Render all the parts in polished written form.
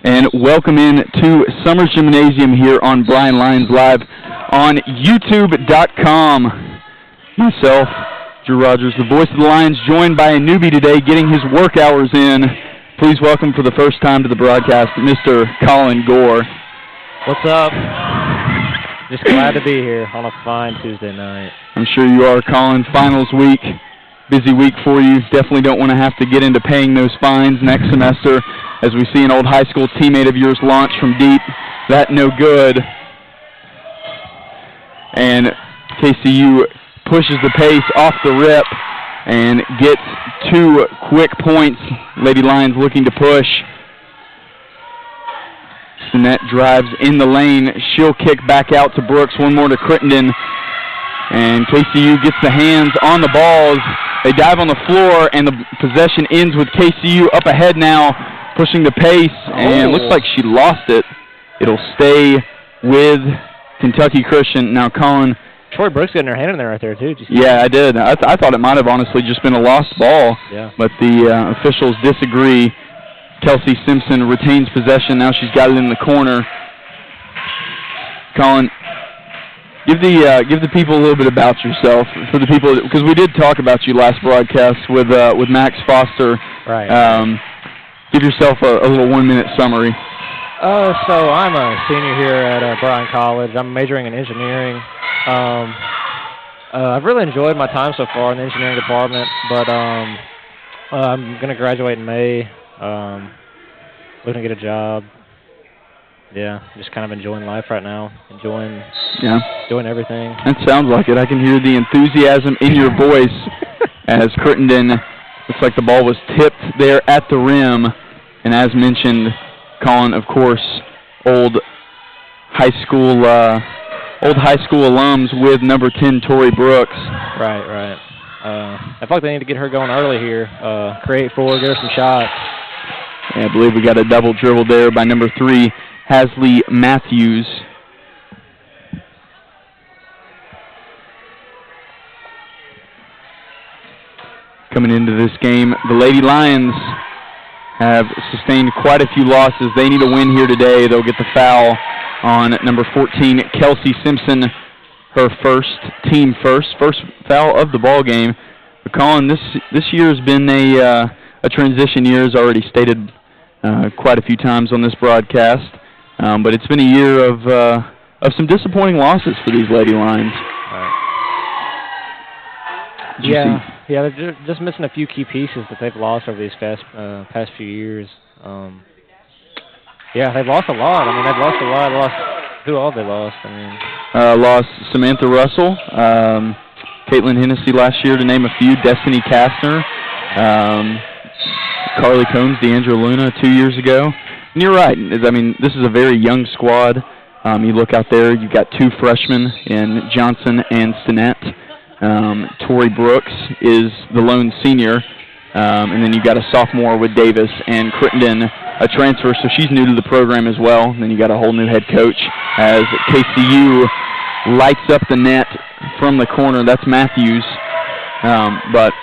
and welcome in to Summers Gymnasium here on Bryan Lions Live on YouTube.com. Myself, Drew Rogers, the voice of the Lions, joined by a newbie today getting his work hours in. Please welcome for the first time to the broadcast, Mr. Colin Gore. What's up? Just glad to be here on a fine Tuesday night. I'm sure you are, Colin. Finals week, busy week for you. Definitely don't want to have to get into paying those fines next semester as we see an old high school teammate of yours launch from deep. That no good. And KCU pushes the pace off the rip and gets 2 quick points. Lady Lions looking to push. Sinet drives in the lane. She'll kick back out to Brooks. One more to Crittenden. And KCU gets the hands on the balls. They dive on the floor, and the possession ends with KCU up ahead now, pushing the pace. And looks like she lost it. It'll stay with Kentucky Christian. Now, Colin. Troy Brooks getting her hand in there right there, too. Yeah, I did. I thought it might have honestly just been a lost ball. Yeah. But the officials disagree. Kelsey Simpson retains possession. Now she's got it in the corner. Colin, give the people a little bit about yourself for the people, because we did talk about you last broadcast with Max Foster. Right. Give yourself a little 1-minute summary. So I'm a senior here at Bryan College. I'm majoring in engineering. I've really enjoyed my time so far in the engineering department, but I'm going to graduate in May. Looking to get a job. Yeah, just kind of enjoying life right now. Enjoying everything. That sounds like it. I can hear the enthusiasm in your voice as Crittenden, looks like the ball was tipped there at the rim. And as mentioned, Colin, of course, old high school alums with number 10, Tori Brooks. Right. I feel like they need to get her going early here. Create 4, get her some shots. Yeah, I believe we got a double dribble there by number 3, Hasley Matthews. Coming into this game, the Lady Lions have sustained quite a few losses. They need a win here today. They'll get the foul on number 14, Kelsey Simpson, her team first foul of the ball game. But Colin, this year has been a transition year, as already stated quite a few times on this broadcast. But it's been a year of some disappointing losses for these Lady Lions. Yeah, they're just missing a few key pieces that they've lost over these past few years. Yeah, they've lost a lot. I mean, they've lost a lot. Who all they lost? I mean, lost Samantha Russell, Caitlin Hennessy last year, to name a few. Destiny Kastner, Carly Combs, Deandra Luna 2 years ago. And you're right. I mean, this is a very young squad. You look out there, you've got 2 freshmen in Johnson and Sinet. Tori Brooks is the lone senior. And then you've got a sophomore with Davis, and Crittenden, a transfer, so she's new to the program as well. And then you got a whole new head coach as KCU lights up the net from the corner. That's Matthews. But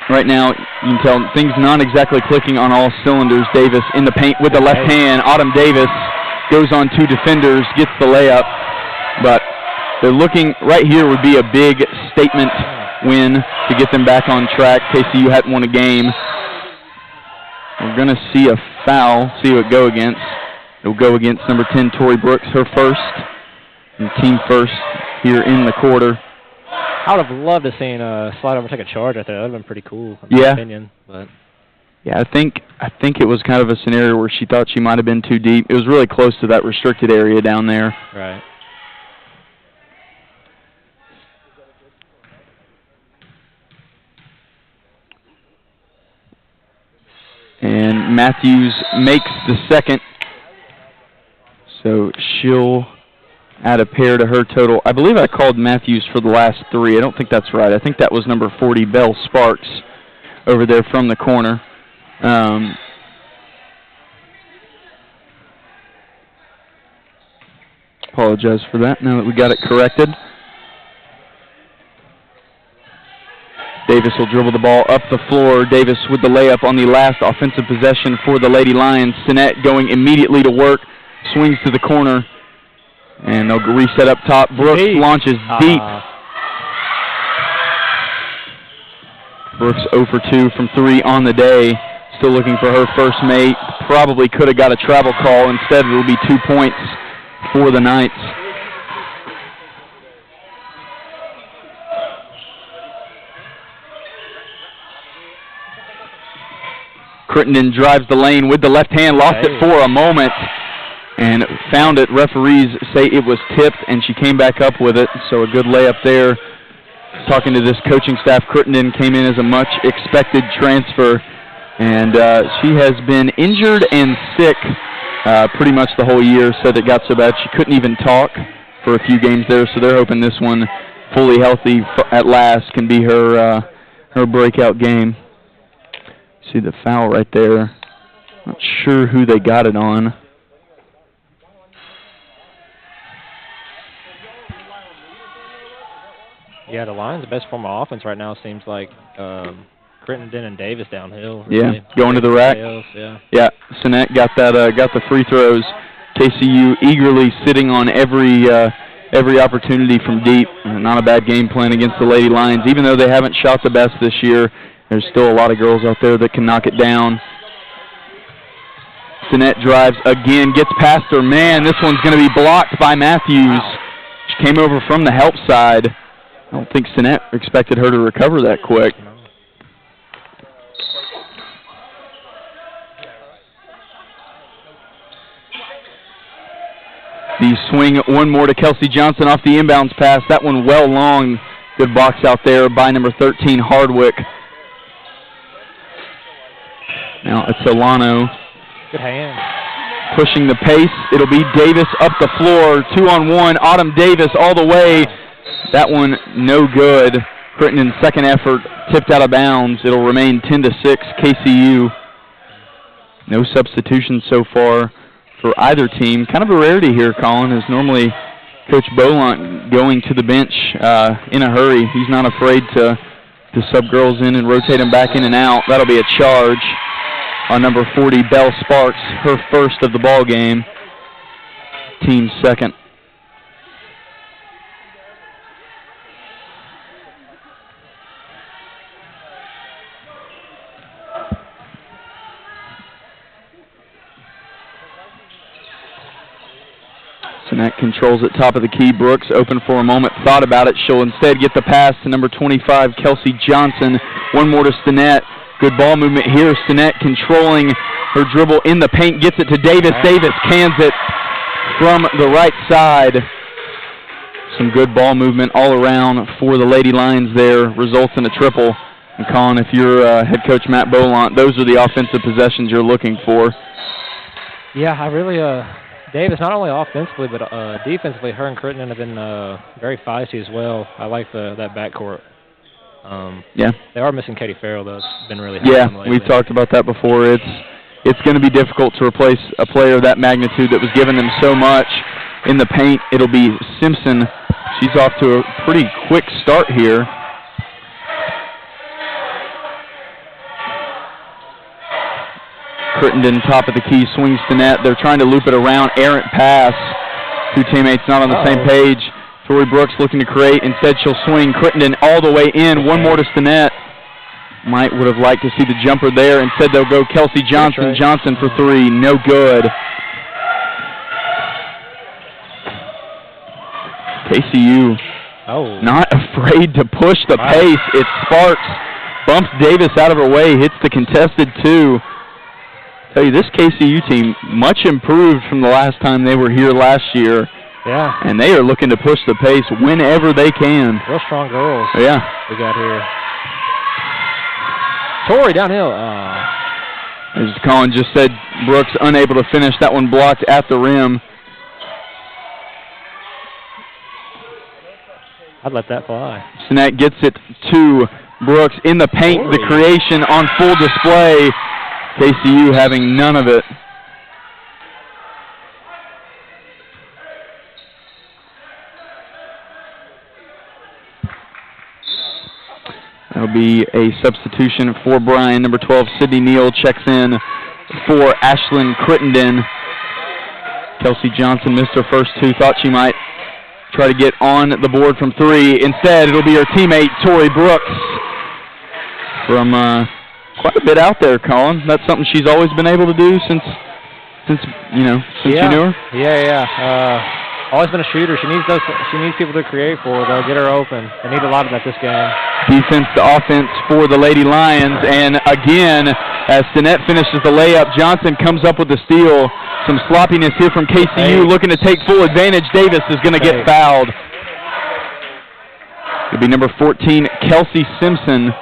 right now, you can tell things not exactly clicking on all cylinders. Davis in the paint with the left hand. Autumn Davis goes on 2 defenders, gets the layup. But they're looking, right here would be a big statement win to get them back on track. KCU hadn't won a game. We're going to see a foul, see who it go against. It will go against number 10, Tori Brooks, her first, and team first here in the quarter. I would have loved to have seen Slide over take a charge out there. That would have been pretty cool, in my opinion. But yeah, I think it was kind of a scenario where she thought she might have been too deep. It was really close to that restricted area down there. Right. And Matthews makes the second. So she'll add a pair to her total. I believe I called Matthews for the last 3. I don't think that's right. I think that was number 40, Belle Sparks, over there from the corner. Apologize for that now that we got it corrected. Davis will dribble the ball up the floor. Davis with the layup on the last offensive possession for the Lady Lions. Sinet going immediately to work, swings to the corner, and they'll reset up top. Brooks launches deep. Brooks 0 for 2 from 3 on the day. Still looking for her first mate. Probably could have got a travel call. Instead, it will be 2 points for the Knights. Crittenden drives the lane with the left hand, lost it for a moment, and found it. Referees say it was tipped, and she came back up with it, so a good layup there. Talking to this coaching staff, Crittenden came in as a much-expected transfer, and she has been injured and sick pretty much the whole year. Said it got so bad she couldn't even talk for a few games there, so they're hoping this one, fully healthy at last, can be her breakout game. See the foul right there. Not sure who they got it on. Yeah, the Lions' best form of offense right now seems like Crittenden and Davis downhill. Really. Yeah, going to the rack. Yeah, Sinet got the free throws. KCU eagerly sitting on every opportunity from deep. Not a bad game plan against the Lady Lions. Even though they haven't shot the best this year, there's still a lot of girls out there that can knock it down. Sinet drives again, gets past her. Man, this one's going to be blocked by Matthews. Wow. She came over from the help side. I don't think Sinet expected her to recover that quick. The swing, one more to Kelsey Johnson off the inbounds pass. That one well long. Good box out there by number 13, Hardwick. Now it's Solano. Good hand. Pushing the pace. It'll be Davis up the floor. 2-on-1. Autumn Davis all the way. That one no good. Crittenden's second effort tipped out of bounds. It'll remain 10-6 KCU. No substitutions so far for either team. Kind of a rarity here, Colin, is normally Coach Bolant going to the bench in a hurry. He's not afraid to sub girls in and rotate them back in and out. That'll be a charge on number 40, Belle Sparks, her first of the ball game. Team second. Sinet controls it top of the key. Brooks open for a moment, thought about it. She'll instead get the pass to number 25, Kelsey Johnson. One more to Sinet. Good ball movement here. Sinet controlling her dribble in the paint, gets it to Davis. Davis cans it from the right side. Some good ball movement all around for the Lady Lions there. Results in a triple. And Colin, if you're head coach Matt Bolant, those are the offensive possessions you're looking for. Yeah, I really, Davis, not only offensively, but defensively, her and Crittenden have been very feisty as well. I like that backcourt. Yeah. They are missing Katie Farrell, though. It's been really hard. Yeah, we've talked about that before. It's going to be difficult to replace a player of that magnitude that was giving them so much in the paint. It'll be Simpson. She's off to a pretty quick start here. Crittenden, top of the key, swings to net. They're trying to loop it around. Errant pass. Two teammates not on the same page. Tori Brooks looking to create. Instead, she'll swing Crittenden all the way in. One more to Stinnett. Might would have liked to see the jumper there. Instead, they'll go Kelsey Johnson. Johnson for three. No good. KCU not afraid to push the pace. It's Sparks. Bumps Davis out of her way. Hits the contested two. Tell you, this KCU team much improved from the last time they were here last year. Yeah. And they are looking to push the pace whenever they can. Real strong girls. Yeah. We got here. Torrey downhill. As Colin just said, Brooks unable to finish. That one blocked at the rim. I'd let that fly. Sinet gets it to Brooks in the paint. The creation on full display. KCU having none of it. That'll It'll be a substitution for Bryan. Number 12, Sydney Neal, checks in for Ashlyn Crittenden. Kelsey Johnson missed her first two. Thought she might try to get on the board from three. Instead, it'll be her teammate, Tori Brooks, from quite a bit out there, Colin. That's something she's always been able to do since you knew her. Yeah. Always been a shooter. She needs people to create for her. They'll get her open. They need a lot of that this game. Defense to offense for the Lady Lions, and again, as Stinnett finishes the layup, Johnson comes up with the steal. Some sloppiness here from KCU, looking to take full advantage. Davis is going to get fouled. It'll be number 14, Kelsey Simpson.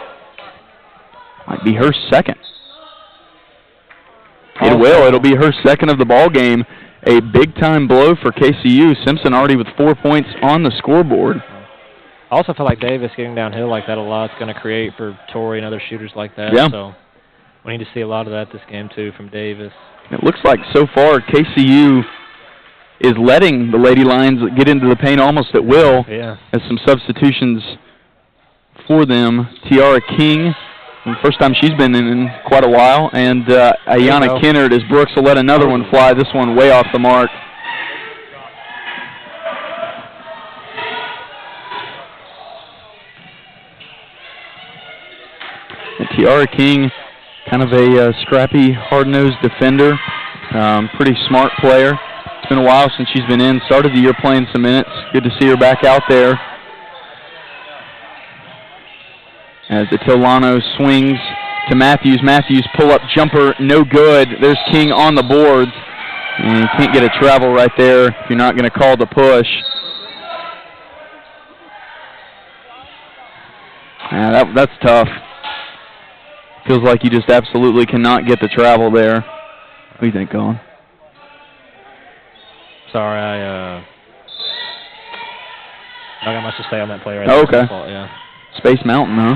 Might be her second. It will. It'll be her second of the ball game. A big-time blow for KCU. Simpson already with 4 points on the scoreboard. I also feel like Davis getting downhill like that a lot is going to create for Torrey and other shooters like that. Yeah. So we need to see a lot of that this game, too, from Davis. It looks like so far KCU is letting the Lady Lions get into the paint almost at will. Yeah. As some substitutions for them. Tiara King, first time she's been in quite a while, and Ayana Kennard as Brooks will let another one fly. This one way off the mark. And Tiara King, kind of a scrappy, hard-nosed defender, pretty smart player. It's been a while since she's been in. Started the year playing some minutes. Good to see her back out there. As Attilano swings to Matthews. Matthews pull-up jumper, no good. There's King on the boards. And you can't get a travel right there if you're not going to call the push. Yeah, that's tough. Feels like you just absolutely cannot get the travel there. What do you think, Colin? Sorry, I not got much to say on that play right there. Okay. Yeah. Space Mountain, huh?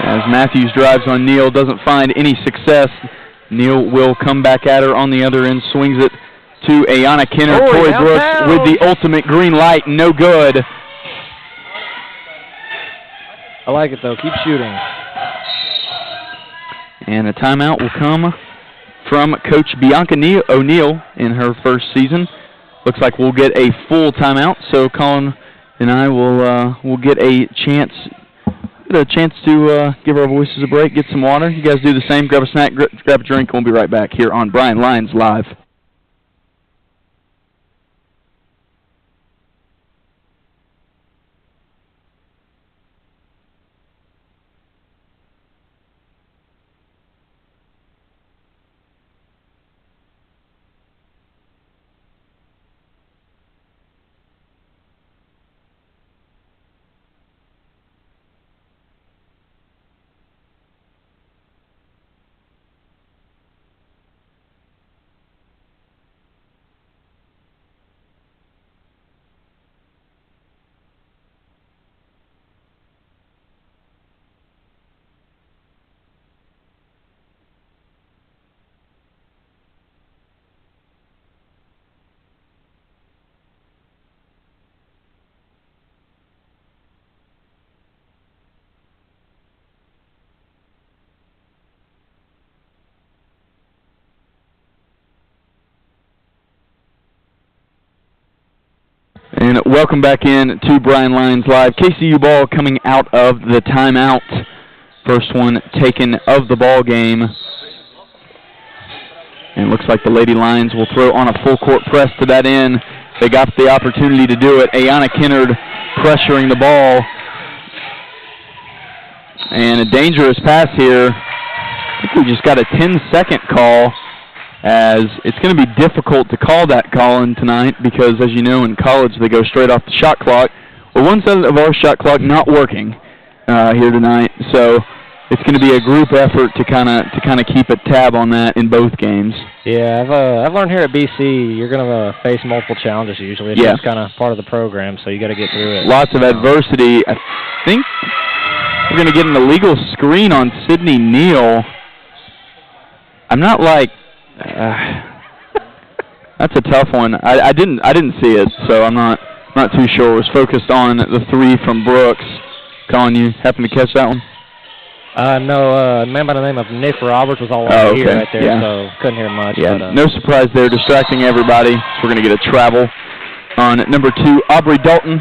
As Matthews drives on Neal, doesn't find any success. Neal will come back at her on the other end, swings it to Ayana Kennard. Tori Brooks with the ultimate green light, no good. I like it, though. Keep shooting. And a timeout will come from Coach Bianca O'Neill in her first season. Looks like we'll get a full timeout, so Colin and I will get a chance to give our voices a break, get some water. You guys do the same. Grab a snack, grab a drink, and we'll be right back here on Bryan Lions Live. And welcome back in to Bryan Lions Live. KCU ball coming out of the timeout. First one taken of the ball game. And it looks like the Lady Lions will throw on a full court press to that end. They got the opportunity to do it. Ayana Kennard pressuring the ball. And a dangerous pass here. I think we just got a 10-second call, as it's going to be difficult to call that call in tonight because, as you know, in college they go straight off the shot clock. Well, one side of our shot clock not working here tonight, so it's going to be a group effort to kind of keep a tab on that in both games. Yeah, I've learned here at BC you're going to face multiple challenges usually. It's just kind of part of the program, so you got to get through it. Lots of adversity. I think we're going to get an illegal screen on Sydney Neal. I'm not like. That's a tough one. I didn't see it, so I'm not too sure. It was focused on the three from Brooks. Colin, you happen to catch that one? No, a man by the name of Nick Roberts was all Oh, over here okay. right there, so couldn't hear much. Yeah, but, no surprise there, distracting everybody. So we're going to get a travel on number 2, Aubrey Dalton,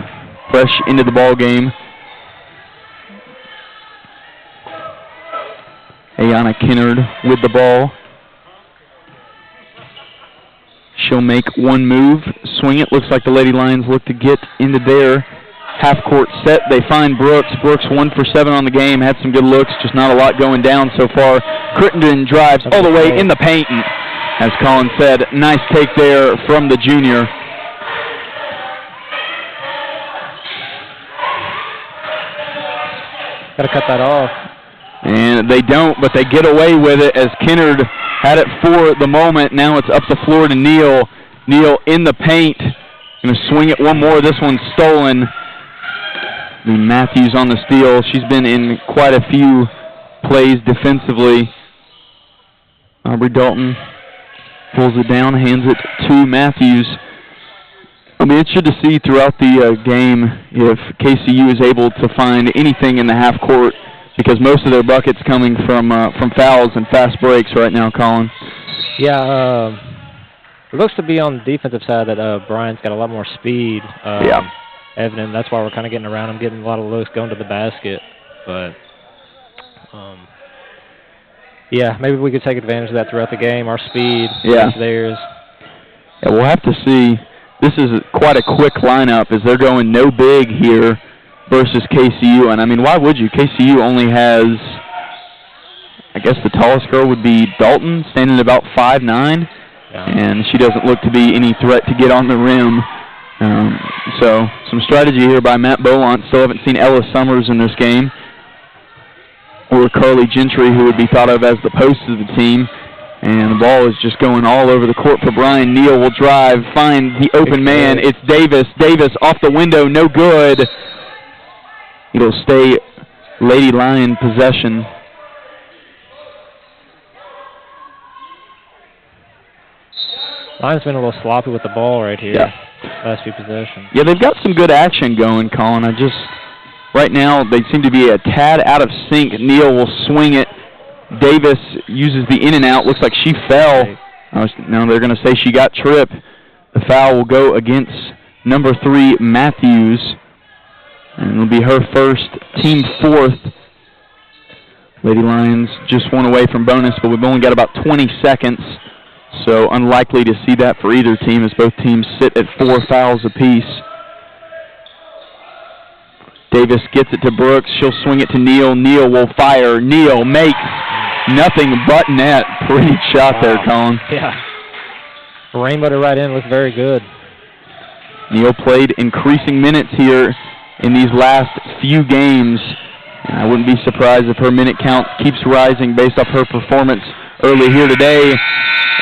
fresh into the ball game. Ayana Kennard with the ball. She'll make one move, swing it. Looks like the Lady Lions look to get into their half-court set. They find Brooks. Brooks 1 for 7 on the game. Had some good looks, just not a lot going down so far. Crittenden drives all the way in the paint. And as Colin said, nice take there from the junior. Got to cut that off. And they don't, but they get away with it as Kennard had it for the moment. Now it's up the floor to Neal. Neal in the paint. Going to swing it one more. This one's stolen. And Matthews on the steal. She's been in quite a few plays defensively. Aubrey Dalton pulls it down, hands it to Matthews. I'll be interested to see throughout the game if KCU is able to find anything in the half court, because most of their buckets coming from fouls and fast breaks right now, Colin. Yeah, it looks to be on the defensive side that Bryan's got a lot more speed. Yeah. Evident. That's why we're kind of getting around him, getting a lot of looks going to the basket. But, yeah, maybe we could take advantage of that throughout the game. Our speed is theirs. Yeah, we'll have to see. This is quite a quick lineup as they're going no big here versus KCU. And, I mean, why would you? KCU only has, I guess the tallest girl would be Dalton, standing at about 5'9", and she doesn't look to be any threat to get on the rim. So some strategy here by Matt Bolant. Still haven't seen Ella Summers in this game, or Carly Gentry, who would be thought of as the post of the team. And the ball is just going all over the court for Bryan. Neal will drive, find the open man. It's Davis. Davis off the window, no good. It'll stay Lady Lion possession. Lion's been a little sloppy with the ball right here. Yeah. Last few possessions. Yeah, they've got some good action going, Colin. Right now, they seem to be a tad out of sync. Neal will swing it. Davis uses the in and out. Looks like she fell. Now they're going to say she got tripped. The foul will go against number 3, Matthews. And it'll be her first, team 4th. Lady Lions just one away from bonus, but we've only got about 20 seconds. So unlikely to see that for either team as both teams sit at 4 fouls apiece. Davis gets it to Brooks. She'll swing it to Neal. Neal will fire. Neal makes nothing but net. Pretty shot there, Colin. Yeah. Rainbowed it right in. Looks very good. Neal played increasing minutes here in these last few games. And I wouldn't be surprised if her minute count keeps rising based off her performance early here today.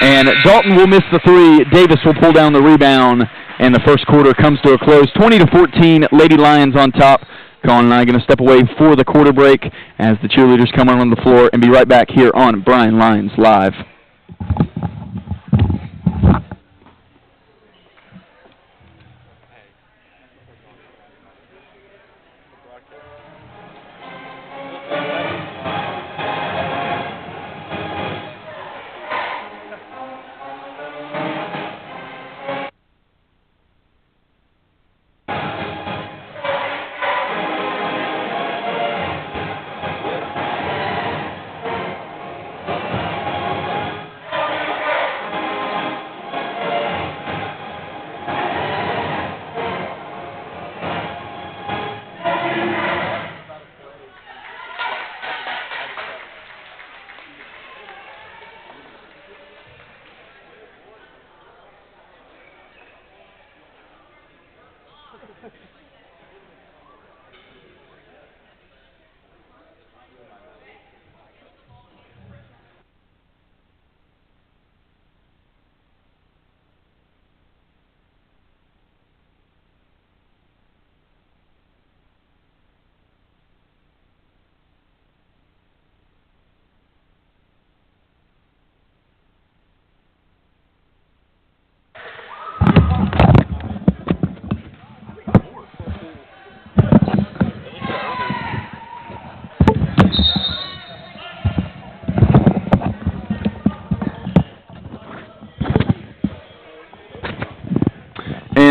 And Dalton will miss the 3. Davis will pull down the rebound. And the first quarter comes to a close. 20-14, Lady Lions on top. Colin and I are going to step away for the quarter break as the cheerleaders come on the floor, and be right back here on Bryan Lions Live.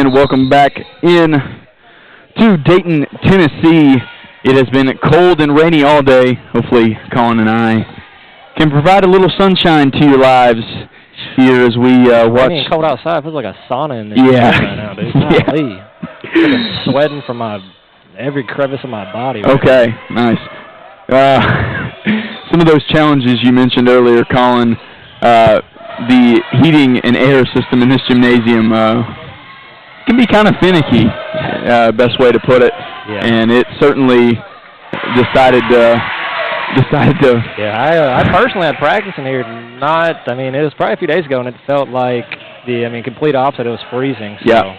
and welcome back in to Dayton, Tennessee. It has been cold and rainy all day. Hopefully, Colin and I can provide a little sunshine to your lives here as we watch. It's cold outside. It feels like a sauna in there right now, dude. Yeah. I'm sweating from every crevice of my body. Right okay, nice. Some of those challenges you mentioned earlier, Colin, the heating and air system in this gymnasium can be kind of finicky, best way to put it. Yeah. And it certainly decided to. Yeah, I personally had practice in here. It was probably a few days ago, and it felt like complete opposite. It was freezing. So yeah.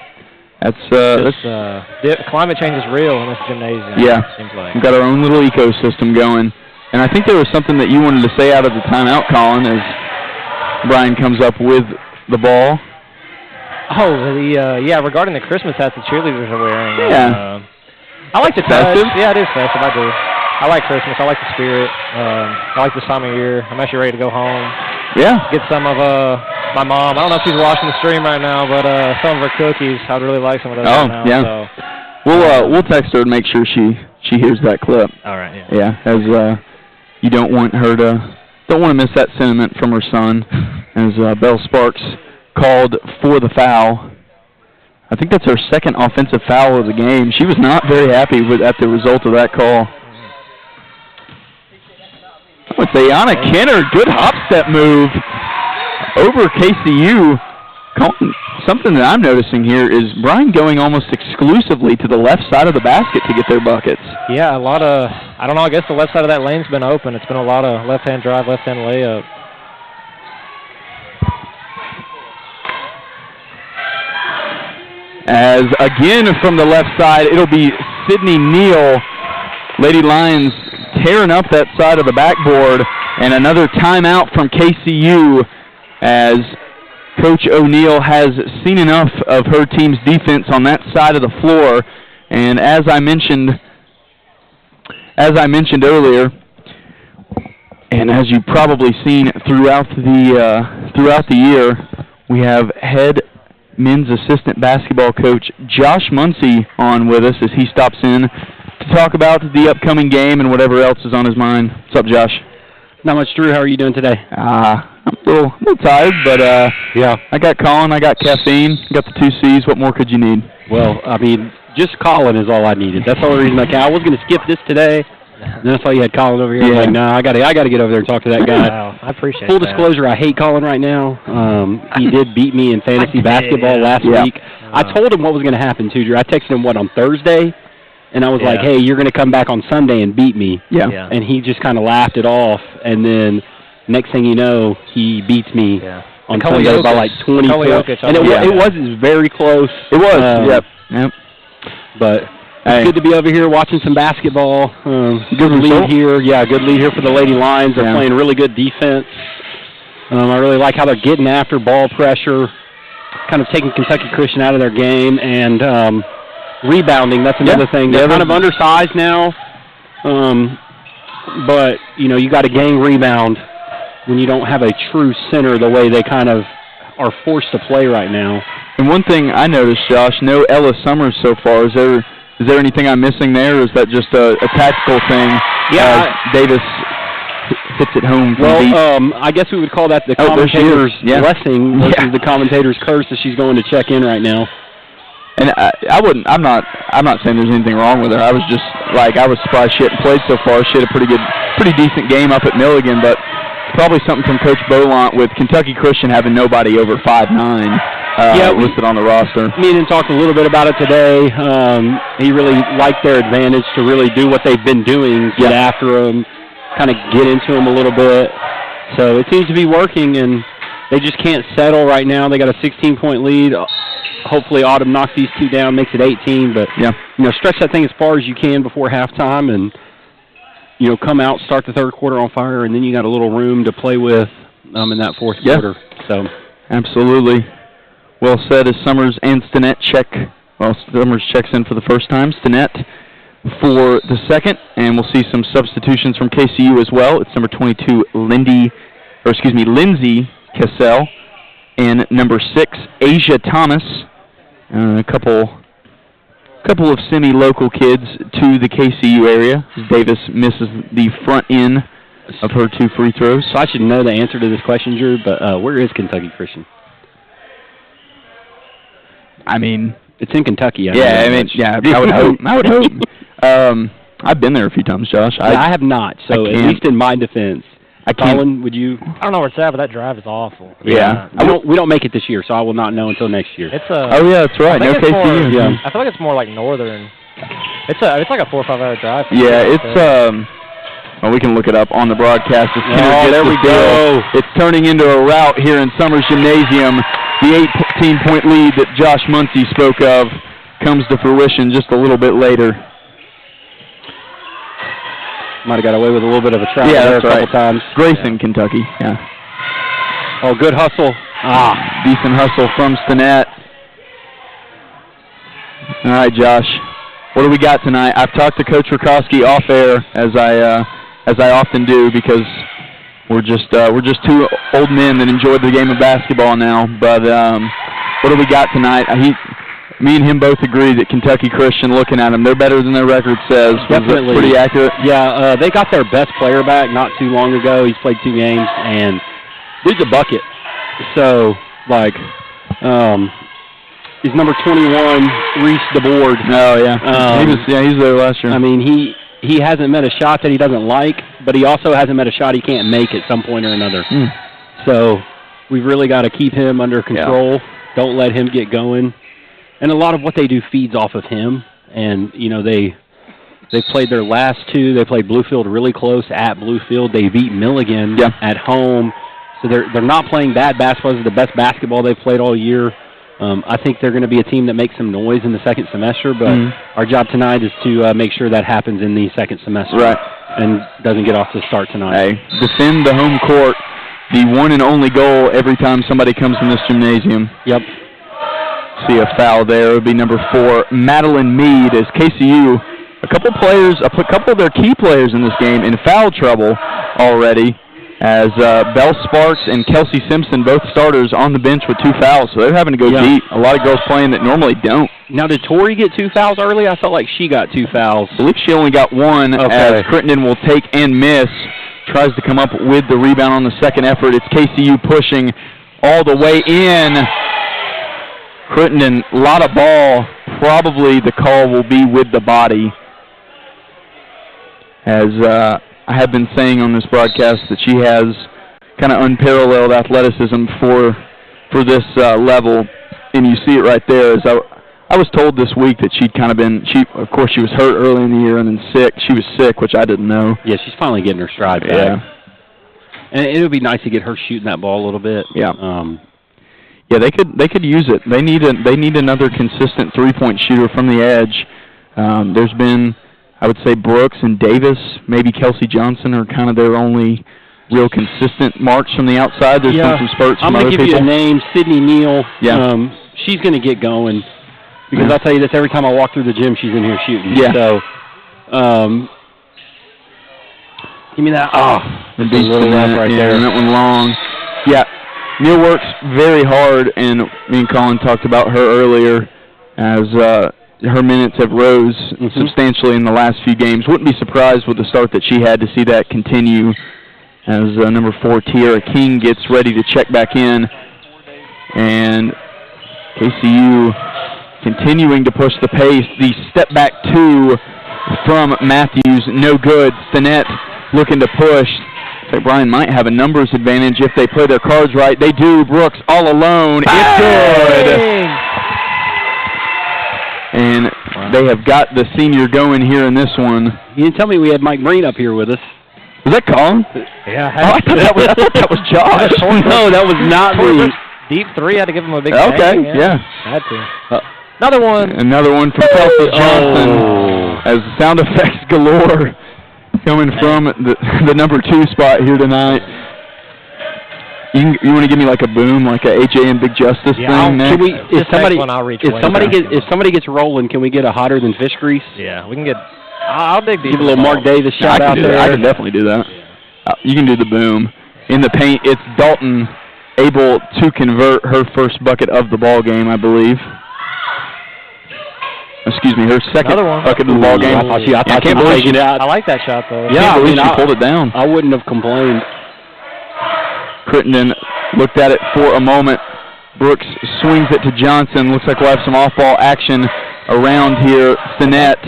Climate change is real in this gymnasium. Yeah. It seems like. We've got our own little ecosystem going. And I think there was something that you wanted to say out of the timeout, Colin, as Bryan comes up with the ball. Oh, regarding the Christmas hats the cheerleaders are wearing. Yeah. I like the festive? touch. Yeah, it is festive. I do. I like Christmas. I like the spirit. I like this time of year. I'm actually ready to go home. Yeah. Get some of my mom. I don't know if she's watching the stream right now, but some of her cookies. I'd really like some of those right now. Yeah. So. We'll text her and make sure she hears that clip. All right. Yeah. Yeah, as you don't want to miss that sentiment from her son, as Belle Sparks called for the foul. I think that's her second offensive foul of the game. She was not very happy at the result of that call. I would say Anna Kenner, good hop step move over KCU. Something that I'm noticing here is Bryan going almost exclusively to the left side of the basket to get their buckets. Yeah, a lot of, I don't know, I guess the left side of that lane's been open. It's been a lot of left-hand drive, left-hand layup. As again from the left side, it'll be Sydney Neal. Lady Lions tearing up that side of the backboard, and another timeout from KCU as Coach O'Neill has seen enough of her team's defense on that side of the floor. And as I mentioned earlier, and as you've probably seen throughout the year, we have head men's assistant basketball coach Josh Muncy on with us as he stops in to talk about the upcoming game and whatever else is on his mind. What's up, Josh? Not much, Drew. How are you doing today? I'm a little tired, but yeah. I got Colin, I got caffeine, got the 2 C's. What more could you need? Well, I mean, just Colin is all I needed. That's the only reason I was going to skip this today. And then I saw you had Colin over here. Yeah. I was like, no, I got to get over there and talk to that guy. Wow, I appreciate Full that. disclosure, I hate Colin right now. He did beat me in fantasy basketball last week. I told him what was going to happen, too, Drew. I texted him, on Thursday? And I was like, hey, you're going to come back on Sunday and beat me. Yeah. And he just kind of laughed it off. And then next thing you know, he beats me on Sunday by like 20 points. And it was very close. It was, yep. But it's good to be over here watching some basketball. Good lead here. Yeah, good lead here for the Lady Lions. They're playing really good defense. I really like how they're getting after ball pressure, kind of taking Kentucky Christian out of their game, and rebounding. That's another thing. They're kind of undersized now, but, you got to gang rebound when you don't have a true center the way they kind of are forced to play right now. And one thing I noticed, Josh, no Ella Summers so far. Is there anything I'm missing there, or is that just a tactical thing? Yeah. Davis hits it home. I guess we would call that the commentator's blessing versus the commentator's curse that she's going to check in right now. And I'm not saying there's anything wrong with her. I was just I was surprised she hadn't played so far. She had a pretty decent game up at Milligan, but probably something from Coach Bolant with Kentucky Christian having nobody over 5'9". Listed on the roster. Me and him talked a little bit about it today. He really liked their advantage to really do what they've been doing, get after them, kind of get into them a little bit. So it seems to be working, and they just can't settle right now. They got a 16-point lead. Hopefully Autumn knocks these two down, makes it 18. But stretch that thing as far as you can before halftime, and come out, start the third quarter on fire, and then you got a little room to play with in that fourth quarter. So absolutely. Well said as Summers and Stinnett check. Well, Summers checks in for the first time. Stinnett for the second, and we'll see some substitutions from KCU as well. It's number 22, Lindsay Cassell, and number 6, Asia Thomas. A couple of semi-local kids to the KCU area. Davis misses the front end of her 2 free throws. So I should know the answer to this question, Drew, but where is Kentucky Christian? I mean, it's in Kentucky. I would hope. I would hope. I've been there a few times, Josh. I have not, so at least in my defense. Colin, would you? I don't know where it's at, but that drive is awful. Yeah. We don't make it this year, so I will not know until next year. It's oh, yeah, that's right. No KCU. Yeah. I feel like it's more like northern. It's like a 4 or 5 hour drive. Yeah, it's well, we can look it up on the broadcast. There we go. It's turning into a rout here in Summers Gymnasium. The 18-point lead that Josh Muncie spoke of comes to fruition just a little bit later. Might have got away with a little bit of a travel there a couple times. Grayson, Kentucky, yeah. Oh, good hustle. Decent hustle from Stinnett. All right, Josh. What do we got tonight? I've talked to Coach Rakowski off air, as I often do, because we're just 2 old men that enjoy the game of basketball now. But what do we got tonight? Me and him both agree that Kentucky Christian, looking at them, they're better than their record says. Definitely. Pretty accurate. Yeah, they got their best player back not too long ago. He's played 2 games, and dude's a bucket. So, he's number 21, Reese DeBoard. Oh, yeah. He's there last year. I mean, he hasn't met a shot that he doesn't like, but he also hasn't met a shot he can't make at some point or another. So, we've really got to keep him under control. Yeah. Don't let him get going. And a lot of what they do feeds off of him. And, they played their last 2. They played Bluefield really close at Bluefield. They beat Milligan at home. So they're not playing bad basketball. This is the best basketball they've played all year. I think they're going to be a team that makes some noise in the second semester, but our job tonight is to make sure that happens in the second semester. Right. And doesn't get off to start tonight. Hey, defend the home court. The one and only goal every time somebody comes in this gymnasium. Yep. See a foul there. It would be number 4, Madeline Mead, as KCU, a couple of their key players in this game in foul trouble already, as Belle Sparks and Kelsey Simpson, both starters, on the bench with 2 fouls. So they're having to go deep. A lot of girls playing that normally don't. Now, did Tori get 2 fouls early? I felt like she got 2 fouls. I believe she only got 1, as Crittenden will take and miss. Tries to come up with the rebound on the second effort. It's KCU pushing all the way in. Crittenden, a lot of ball. Probably the call will be with the body. As I have been saying on this broadcast that she has kind of unparalleled athleticism for this level, and you see it right there. As I was told this week that she'd kind of been, of course she was hurt early in the year and then sick. She was sick, which I didn't know. Yeah, she's finally getting her stride back. Yeah. And it would be nice to get her shooting that ball a little bit. Yeah. Yeah, they could use it. They need another consistent 3-point shooter from the edge. There's been, I would say, Brooks and Davis, maybe Kelsey Johnson are kind of their only real consistent marks from the outside. There's been some spurts from other people. I'm going to give you a name, Sydney Neal. Yeah. She's going to get going. Because I'll tell you this, every time I walk through the gym, she's in here shooting. Yeah. So, give me that. That's a little rough right there. And that one long. Yeah. Neal works very hard, and me and Colin talked about her earlier, as her minutes have rose substantially in the last few games. Wouldn't be surprised with the start that she had to see that continue, as number 4, Tiara King, gets ready to check back in. And KCU continuing to push the pace. The step back 2 from Matthews, no good. Stinnett looking to push. I think Bryan might have a numbers advantage if they play their cards right. They do. Brooks all alone. Bang! It's good. And they have got the senior going here in this one. You didn't tell me we had Mike Breen up here with us. Was that Colin? Yeah. I thought that was Josh. No, that was not me. Deep 3, had to give him a big Okay, bang. yeah. Had to. Another one. Another one from Kelsey Johnson. As sound effects galore coming from the number 2 spot here tonight. You want to give me like a boom, like a HA and Big Justice thing? Can we, if somebody gets rolling, can we get a hotter than fish grease? Yeah, we can get. I'll dig deep. Give a little Mark Davis shout out there. I can definitely do that. You can do the boom in the paint. It's Dalton able to convert her first bucket of the ball game, I believe. excuse me, her second bucket of the ball game. I thought she was taking it out. I like that shot, though. Yeah, I mean, she pulled it down. I wouldn't have complained. Crittenden looked at it for a moment. Brooks swings it to Johnson. Looks like we'll have some off-ball action around here. Stinnett.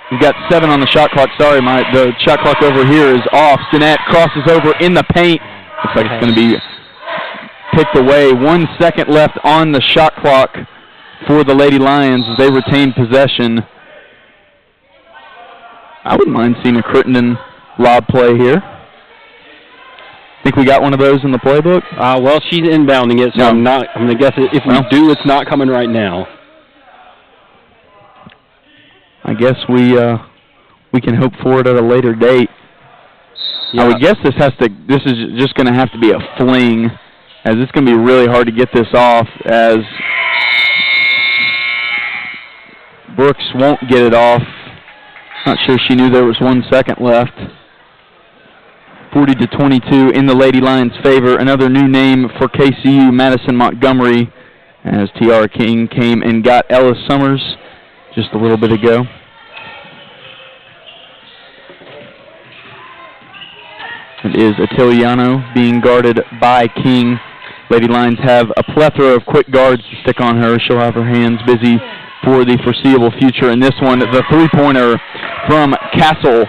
We've got 7 on the shot clock. Sorry, the shot clock over here is off. Stinnett crosses over in the paint. Looks like it's going to be picked away. 1 second left on the shot clock for the Lady Lions as they retain possession. I wouldn't mind seeing a Crittenden lob play here. Think we got one of those in the playbook? Well, she's inbounding it, so I'm going to guess if we do, it's not coming right now. I guess we can hope for it at a later date. Yeah. I would guess this is just going to have to be a fling, as it's going to be really hard to get this off, as Brooks won't get it off. Not sure she knew there was 1 second left. 40-22 in the Lady Lions' favor. Another new name for KCU, Madison Montgomery, as Tiara King came and got Ellis Summers just a little bit ago. It is Attiliano being guarded by King. Lady Lions have a plethora of quick guards to stick on her. She'll have her hands busy for the foreseeable future. In this one, the three-pointer from Castle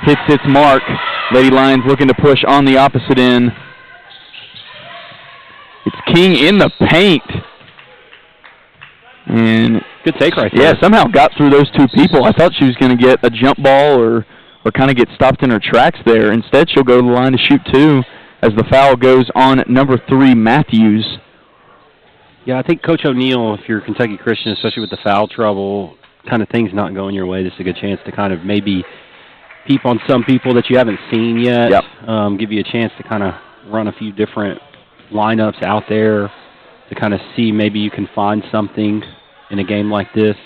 hits its mark. Lady Lions looking to push on the opposite end. It's King in the paint. And good take right there. Yeah, somehow got through those two people. I thought she was going to get a jump ball or kind of get stopped in her tracks there. Instead, she'll go to the line to shoot 2 as the foul goes on number 3, Matthews. Yeah, I think Coach O'Neill, if you're Kentucky Christian, especially with the foul trouble, kind of things not going your way, this is a good chance to kind of maybe peep on some people that you haven't seen yet. Yep. Give you a chance to kind of run a few different lineups out there to kind of see maybe you can find something in a game like this.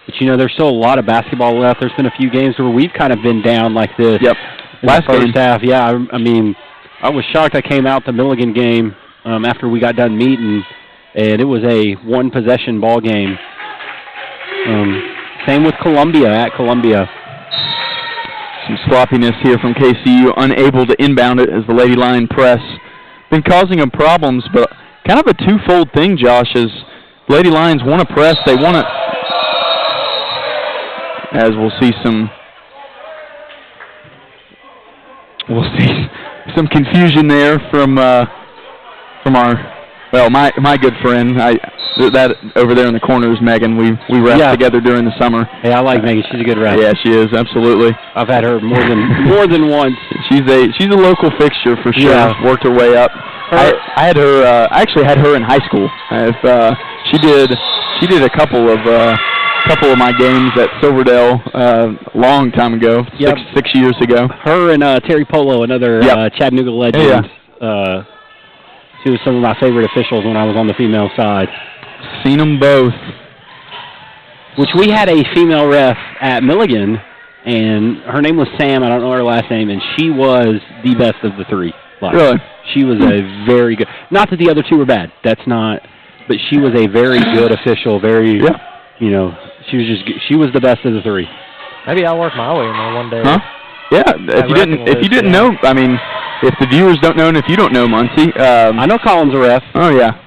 But, you know, there's still a lot of basketball left. There's been a few games where we've kind of been down like this. Yep. Last first half, yeah. I mean, I was shocked I came out the Milligan game after we got done meeting, and it was a one-possession ball game. Same with Columbia, at Columbia. Some sloppiness here from KCU, unable to inbound it as the Lady Lion press. Been causing them problems, but kind of a twofold thing, Josh, as Lady Lions want to press. They want to, as we'll see some confusion there from our, well, my good friend. That over there in the corner is Megan. We ref together during the summer. Hey, I like Megan. She's a good ref. Yeah, she is, absolutely. I've had her more than once. She's a local fixture for sure. Yeah. Worked her way up. I had her. I actually had her in high school. She did a couple of my games at Silverdale a long time ago, 6 years ago. Her and Terry Polo, another Chattanooga legend. Yeah. She was some of my favorite officials when I was on the female side. Seen them both. Which we had a female ref at Milligan, and her name was Sam. I don't know her last name, and she was the best of the 3. Like, really? She was a very good. Not that the other 2 were bad. That's not. But she was a very good official. Very, you know, she was the best of the 3. Maybe I'll work my way in there one day. Huh? Yeah. If you didn't know, I mean, if the viewers don't know, and if you don't know, Muncie, I know Colin's a ref. Oh yeah,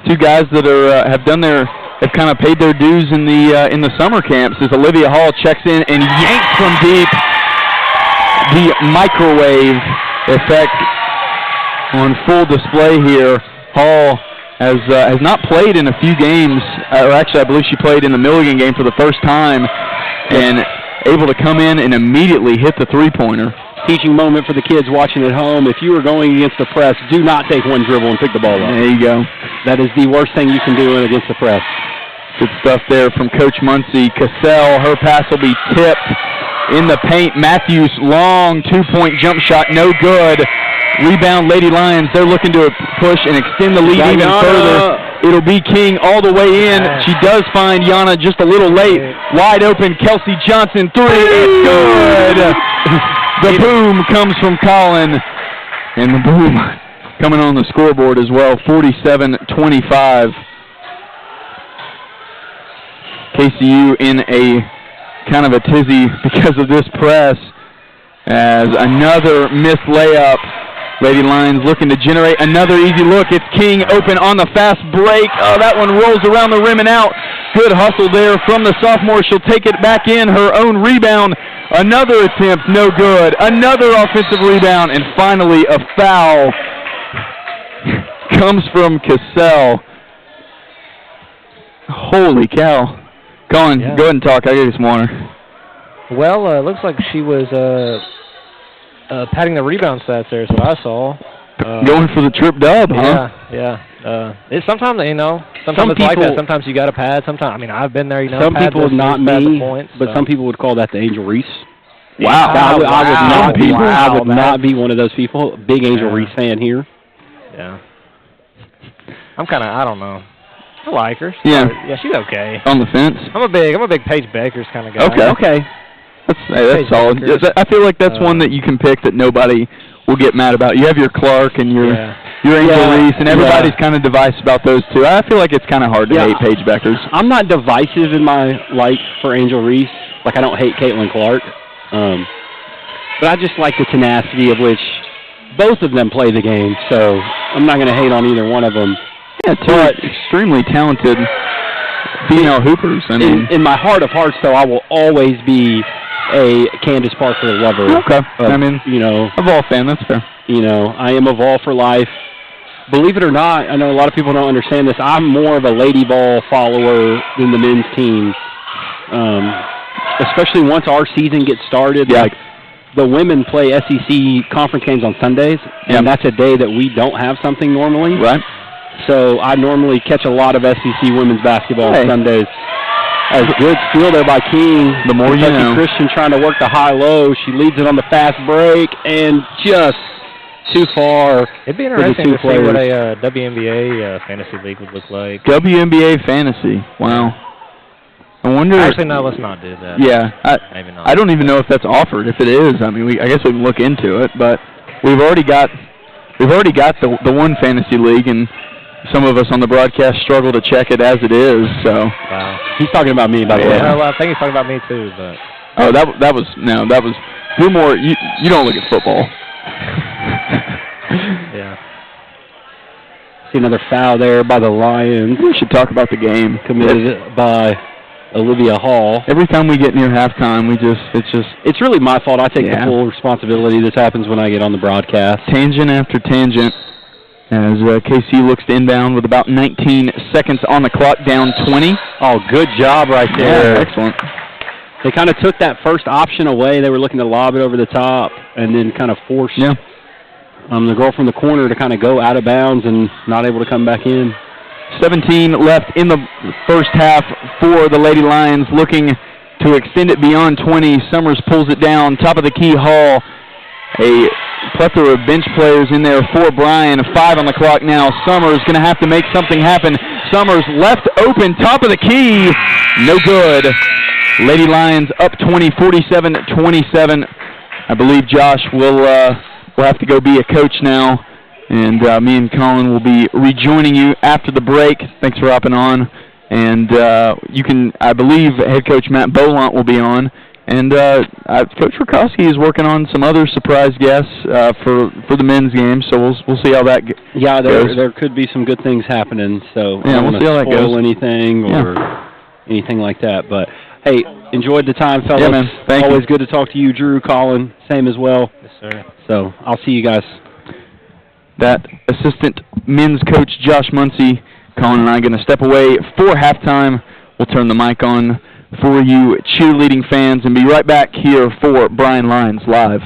2 guys that have kind of paid their dues in the summer camps. As Olivia Hall checks in and yanks from deep, the microwave effect on full display here. Hall has not played in a few games, or actually I believe she played in the Milligan game for the first time, and able to come in and immediately hit the three-pointer. Teaching moment for the kids watching at home. If you are going against the press, do not take one dribble and pick the ball up. There you go. That is the worst thing you can do against the press. Good stuff there from Coach Muncie. Cassell, her pass will be tipped in the paint. Matthews, long two-point jump shot, no good. Rebound, Lady Lions. They're looking to push and extend the lead even further. It'll be King all the way in. She does find Yana just a little late. Wide open, Kelsey Johnson, 3. It's good. The boom comes from Colin. And the boom coming on the scoreboard as well, 47-25. KCU in a kind of a tizzy because of this press as another missed layup. Lady Lions looking to generate another easy look. It's King open on the fast break. Oh, that one rolls around the rim and out. Good hustle there from the sophomore. She'll take it back in. Her own rebound. Another attempt, no good. Another offensive rebound. And finally a foul comes from Cassell. Holy cow. Colin, go ahead and talk. I got you some water. Well, it looks like she was padding the rebound stats there is what I saw. Going for the trip dub, huh? Yeah. It's sometimes, sometimes it's like that. Sometimes you got to pad. Sometimes, I've been there, Some people, not me, points, but some people would call that the Angel Reese. Wow. I would not be one of those people. Big Angel Reese fan here. Yeah. I'm kind of, I don't know. I like her. Yeah, she's okay. On the fence. I'm a big Paige Baker's kind of guy. Okay. That's solid. I feel like that's one that you can pick that nobody will get mad about. You have your Clark and your Angel Reese, and everybody's kind of divisive about those two. I feel like it's kind of hard to hate Paige Beckers. I'm not divisive in my like for Angel Reese. Like, I don't hate Caitlin Clark. But I just like the tenacity of which both of them play the game. So I'm not going to hate on either one of them. Yeah, two extremely talented female hoopers. In my heart of hearts, though, I will always be a Candace Parker lover. Okay. A Vol fan, that's fair. I am a Vol for life. Believe it or not, I know a lot of people don't understand this. I'm more of a Lady Vol follower than the men's team. Especially once our season gets started. Yeah. Like, the women play SEC conference games on Sundays, and that's a day that we don't have something normally. Right. So I normally catch a lot of SEC women's basketball on Sundays. A good steal there by King. The more you know. Christian trying to work the high-low. She leads it on the fast break, and just too far. It'd be interesting to see what a WNBA fantasy league would look like. WNBA fantasy. Wow. I wonder. Actually, no, let's not do that. Yeah. Maybe not. I don't even know if that's offered. If it is, I guess we can look into it. But we've already got the one fantasy league, and some of us on the broadcast struggle to check it as it is. So. Wow. He's talking about me, by the way. Well, I think he's talking about me too, but. Oh, that was you're more. You don't look at football. Yeah. See another foul there by the Lions. We should talk about the game committed by Olivia Hall. Every time we get near halftime, it's really my fault. I take the full responsibility. This happens when I get on the broadcast. Tangent after tangent as KC looks to inbound with about 19 seconds on the clock, down 20. Oh, good job right there. Yeah, excellent. They kind of took that first option away. They were looking to lob it over the top and then kind of forced the girl from the corner to kind of go out of bounds and not able to come back in. 17 left in the first half for the Lady Lions, looking to extend it beyond 20. Summers pulls it down, top of the key, Hall. A plethora of bench players in there for Bryan. 5 on the clock now. Summers going to have to make something happen. Summers left open, top of the key. No good. Lady Lions up 20, 47-27. I believe Josh will have to go be a coach now. And me and Colin will be rejoining you after the break. Thanks for hopping on. And I believe head coach Matt Bolant will be on. And Coach Rakowski is working on some other surprise guests for the men's game. So we'll see how that goes. Yeah, there could be some good things happening. So I don't want to spoil anything or anything like that. But hey, enjoyed the time, fellas. Yeah, man. Thank you. Always good to talk to you, Drew, Colin. Same as well. Yes, sir. So I'll see you guys. That assistant men's coach, Josh Muncie. Colin and I are going to step away for halftime. We'll turn the mic on for you cheerleading fans and be right back here for Bryan Lions Live.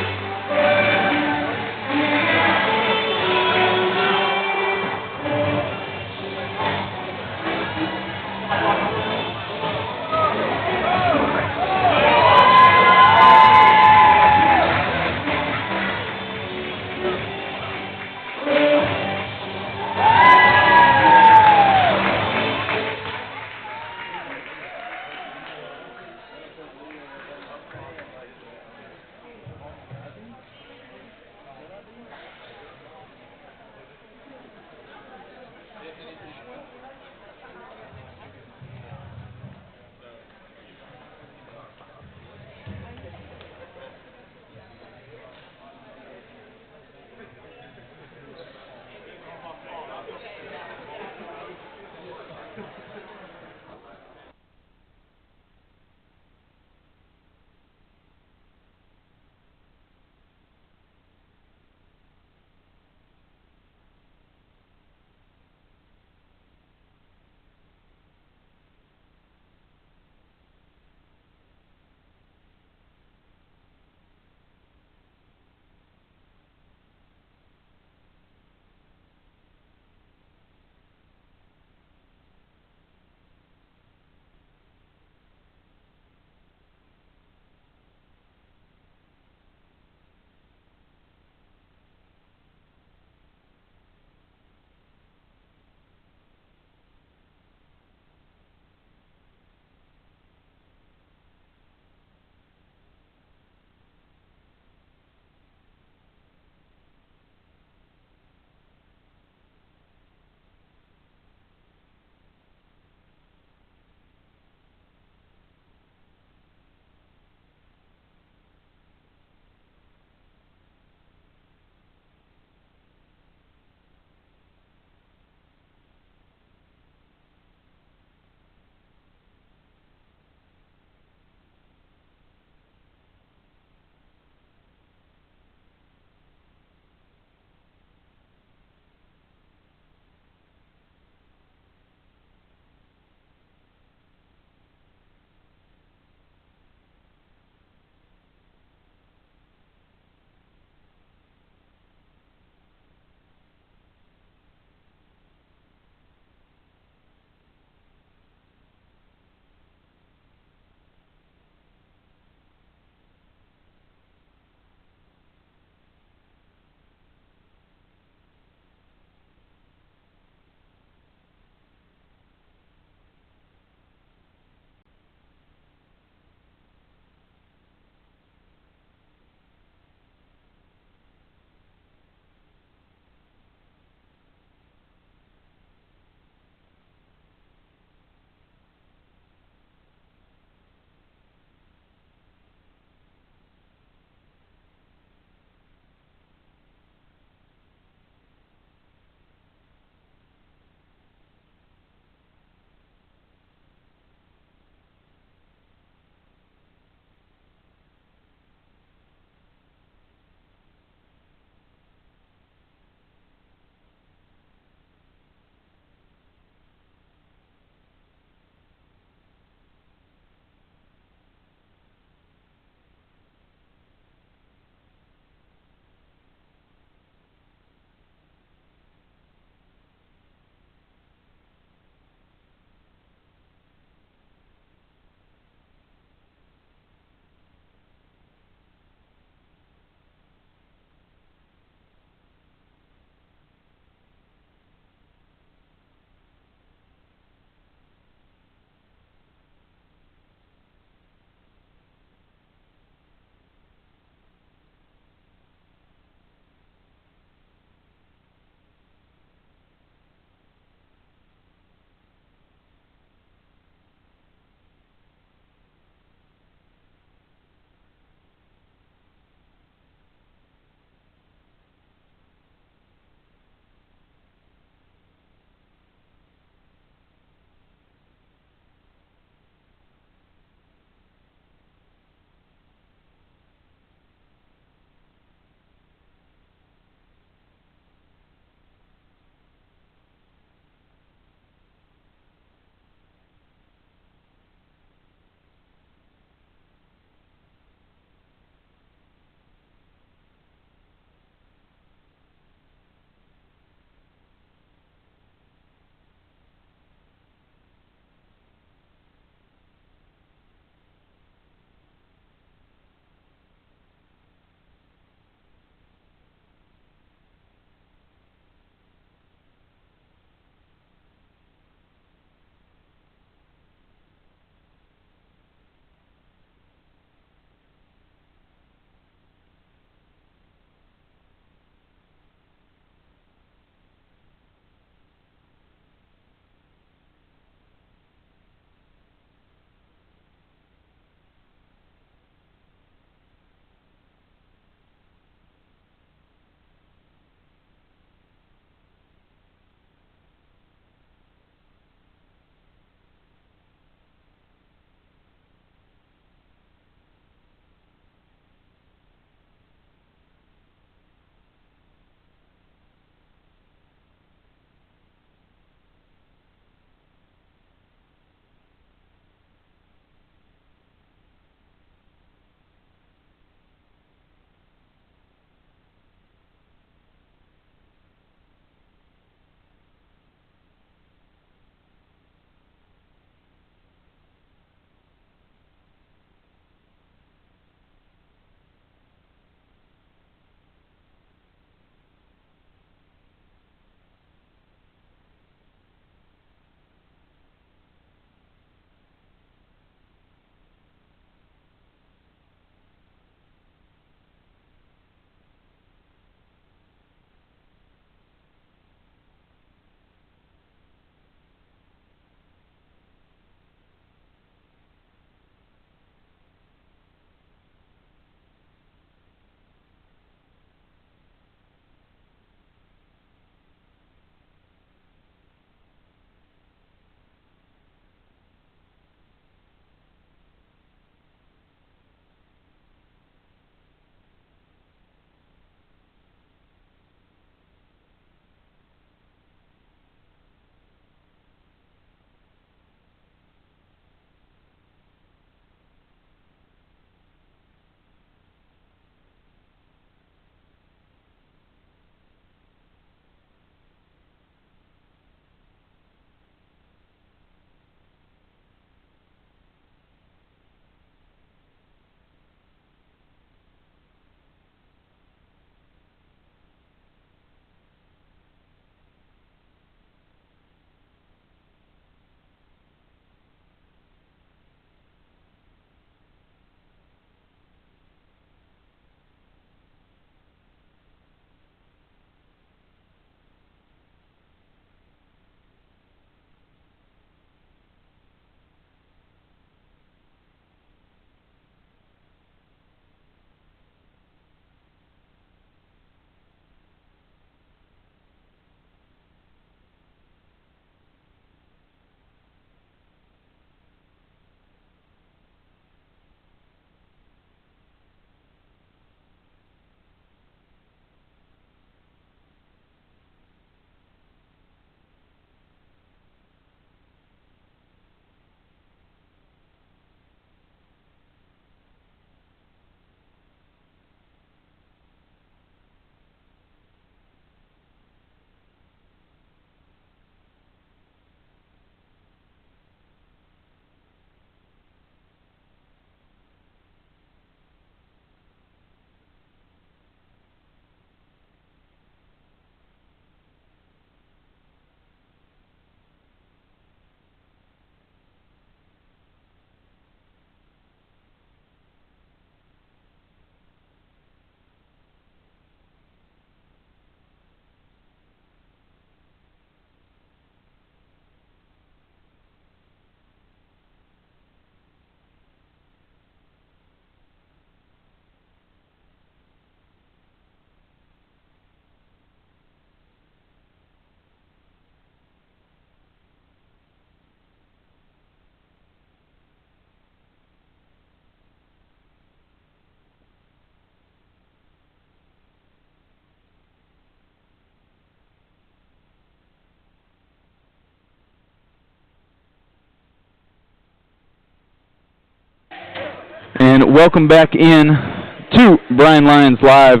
And welcome back in to Bryan Lions Live.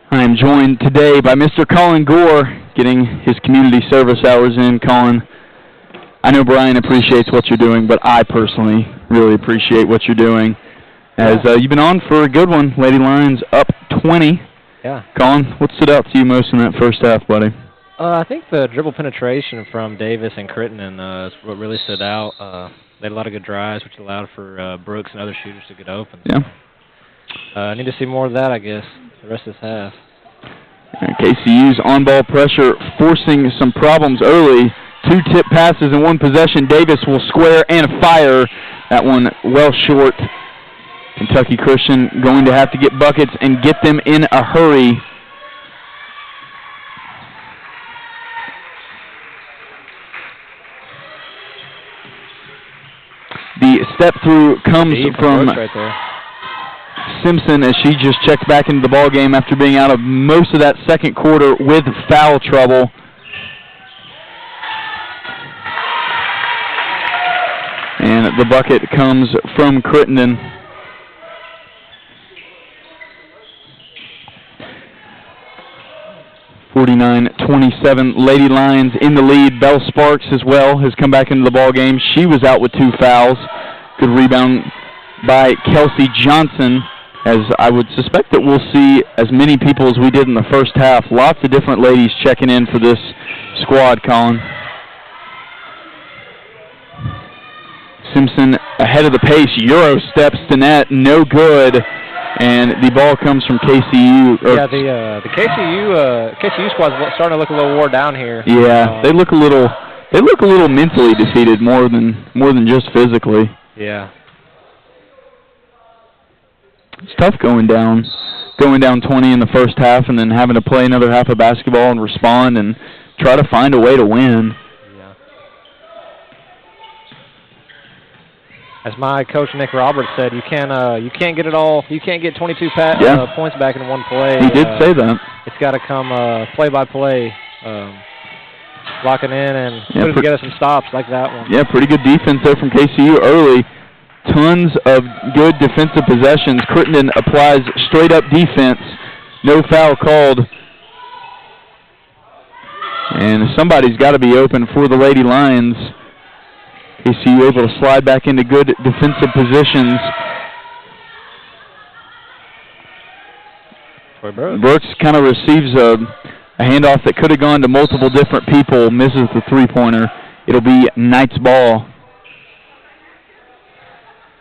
I am joined today by Mr. Colin Gore, getting his community service hours in. Colin, I know Bryan appreciates what you're doing, but I personally really appreciate what you're doing. As you've been on for a good one, Lady Lions up 20. Yeah. Colin, what stood out to you most in that first half, buddy? I think the dribble penetration from Davis and Crittenden is what really stood out. They had a lot of good drives, which allowed for Brooks and other shooters to get open. Yeah. I need to see more of that, I guess, the rest of this half. And KCU's on-ball pressure forcing some problems early. 2 tip passes in 1 possession. Davis will square and fire. That one well short. Kentucky Christian going to have to get buckets and get them in a hurry. The step-through comes from Simpson as she just checked back into the ball game after being out of most of that second quarter with foul trouble. And the bucket comes from Crittenden. (49-27) Lady Lions in the lead. Belle Sparks as well has come back into the ball game. She was out with 2 fouls. Good rebound by Kelsey Johnson, as I would suspect that we'll see as many people as we did in the first half. Lots of different ladies checking in for this squad, Colin. Simpson ahead of the pace. Euro steps to net. No good. And the ball comes from KCU. Yeah, the KCU squad's starting to look a little wore down here. Yeah, they look a little mentally defeated more than just physically. Yeah. It's tough going down 20 in the first half and then having to play another half of basketball and respond and try to find a way to win. Yeah. As my coach Nick Roberts said, you can't get it all. You can't get 22 points back in one play. He did say that. It's got to come play by play, locking in and putting together some stops like that one. Yeah, pretty good defense there from KCU early. Tons of good defensive possessions. Crittenden applies straight-up defense. No foul called. And somebody's got to be open for the Lady Lions. KCU able to slide back into good defensive positions. Brooks kind of receives a handoff that could have gone to multiple different people, misses the three-pointer. It'll be Knight's ball.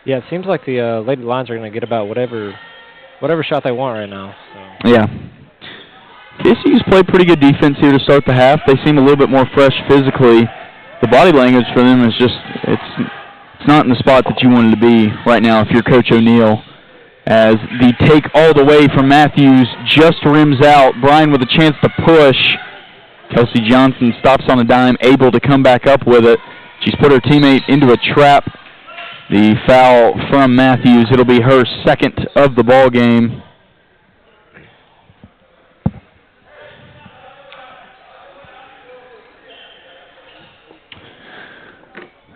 Yeah, it seems like the Lady Lions are going to get about whatever shot they want right now. So. Yeah. KCU's played pretty good defense here to start the half. They seem a little bit more fresh physically. The body language for them is just, it's not in the spot that you wanted to be right now if you're Coach O'Neill. As the take all the way from Matthews just rims out. Bryan with a chance to push. Kelsey Johnson stops on a dime, able to come back up with it. She's put her teammate into a trap. The foul from Matthews. It'll be her second of the ball game.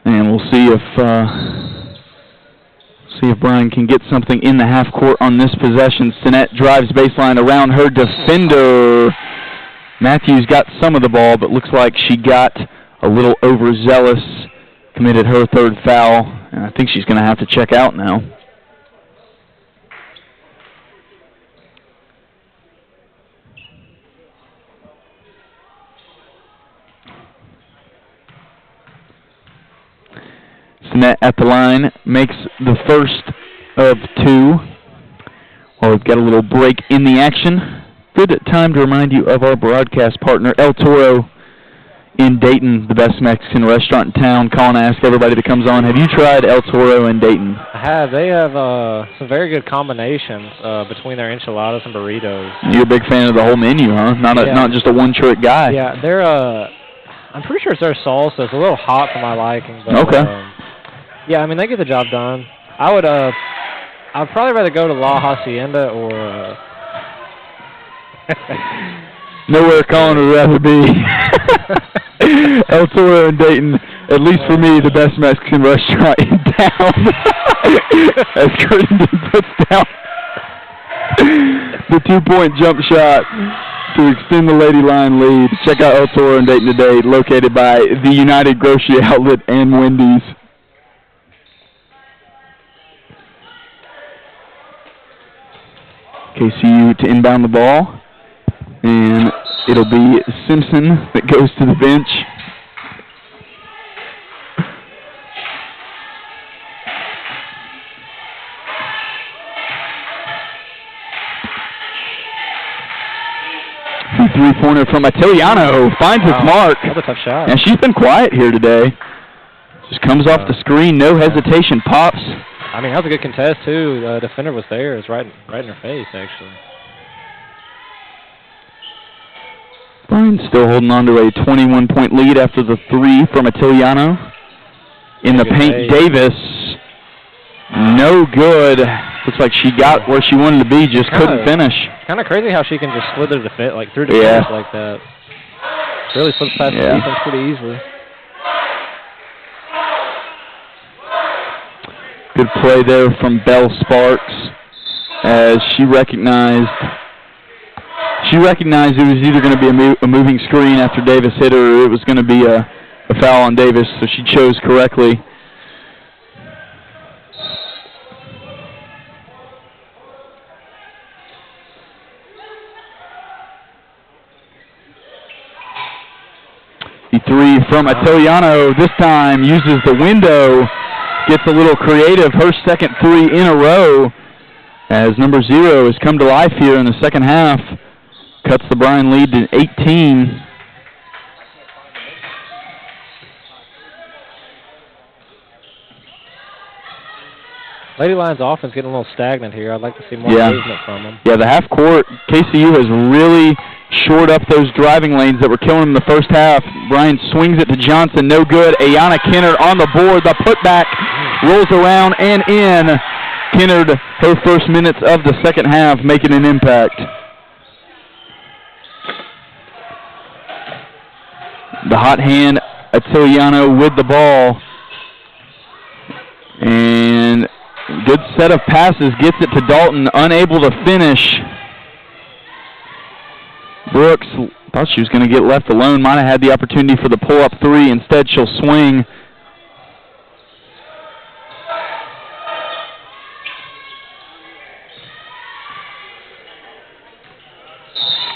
And we'll see if Bryan can get something in the half court on this possession. Sinet drives baseline around her defender. Matthews got some of the ball, but looks like she got a little overzealous. Committed her third foul, and I think she's going to have to check out now. Sinet at the line makes the first of 2. Well, we've got a little break in the action. Good time to remind you of our broadcast partner, El Toro in Dayton, the best Mexican restaurant in town. Colin, I ask everybody that comes on, have you tried El Toro in Dayton? I have. They have some very good combinations between their enchiladas and burritos. You're a big fan of the whole menu, huh? Not just a one-trick guy. Yeah, they're I'm pretty sure it's their salsa. It's a little hot for my liking. But, okay. Yeah, I mean, they get the job done. I'd probably rather go to La Hacienda or... Nowhere Colin would rather be. El Toro in Dayton. at least for me, the best Mexican restaurant in town. As Crittenden puts down the 2-point jump shot to extend the Lady Lion lead. Check out El Toro in Dayton today, located by the United Grocery Outlet and Wendy's. KCU to inbound the ball, and it'll be Simpson that goes to the bench. The three-pointer from Atiliano finds its mark. That's a tough shot. And she's been quiet here today. Just comes off the screen, no hesitation, pops. I mean, that was a good contest, too. The defender was there. It was right in her face, actually. Bryan still holding on to a 21-point lead after the three from Atiliano. In the paint, Davis. No good. Looks like she got where she wanted to be, just couldn't finish. Kind of crazy how she can just slither through defense like that. Really slips past the defense pretty easily. Good play there from Belle Sparks as she recognized it was either going to be a moving screen after Davis hit her, or it was going to be a foul on Davis, so she chose correctly. The three from Atiliano this time uses the window. Gets a little creative, her second three in a row as number 0 has come to life here in the second half. Cuts the Bryan lead to 18. Lady Lions offense getting a little stagnant here. I'd like to see more movement from them. Yeah, the half court, KCU has really shored up those driving lanes that were killing them in the first half. Bryan swings it to Johnson, no good. Ayana Kennard on the board. The putback rolls around and in. Kennard, her first minutes of the second half, making an impact. The hot hand, Atiliano with the ball. And good set of passes, gets it to Dalton, unable to finish. Brooks thought she was going to get left alone, might have had the opportunity for the pull-up three. Instead, she'll swing.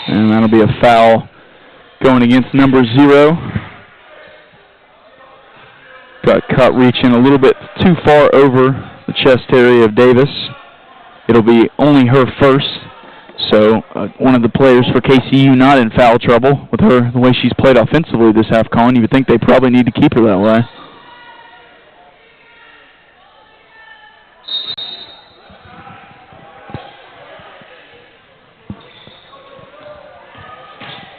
And that'll be a foul going against number 0. Got cut reaching a little bit too far over the chest area of Davis. It'll be only her first. So one of the players for KCU not in foul trouble with her, the way she's played offensively this half, Colin. You would think they probably need to keep her that way.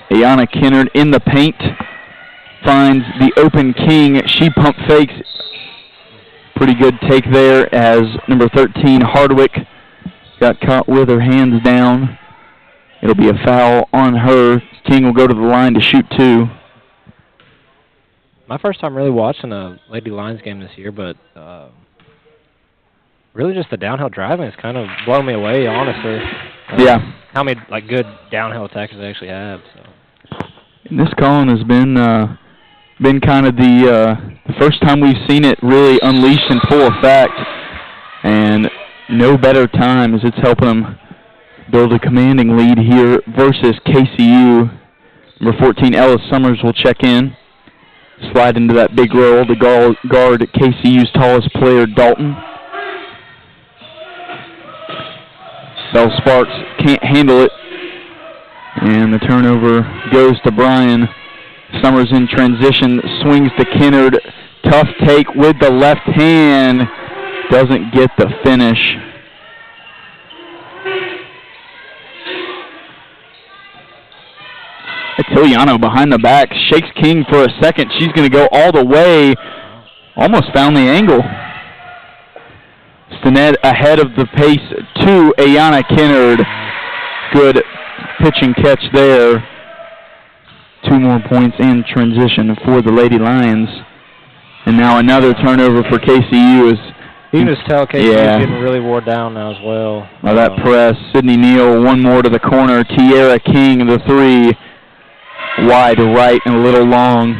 Ayana Kennard in the paint finds the open King. She pump fakes. Pretty good take there as number 13, Hardwick, got caught with her hands down. It'll be a foul on her. King will go to the line to shoot 2. My first time really watching a Lady Lions game this year, but really just the downhill driving has kind of blown me away, honestly. Yeah. How many good downhill attackers they actually have. So. And this, Colin, has been kind of the first time we've seen it really unleashed in full effect. And no better time as it's helping them build a commanding lead here versus KCU. Number 14, Ellis Summers, will check in. Slide into that big role to guard KCU's tallest player, Dalton. Belle Sparks can't handle it. And the turnover goes to Bryan. Summers in transition, swings to Kennard. Tough take with the left hand. Doesn't get the finish. Atiliano behind the back, shakes King for a second. She's going to go all the way. Almost found the angle. Stinnett ahead of the pace to Ayana Kennard. Good pitch and catch there. 2 more points in transition for the Lady Lions. And now another turnover for KCU is... You can just tell KCU is getting really wore down now as well. That press, Sydney Neal, one more to the corner. Tiara King, the three, wide right and a little long.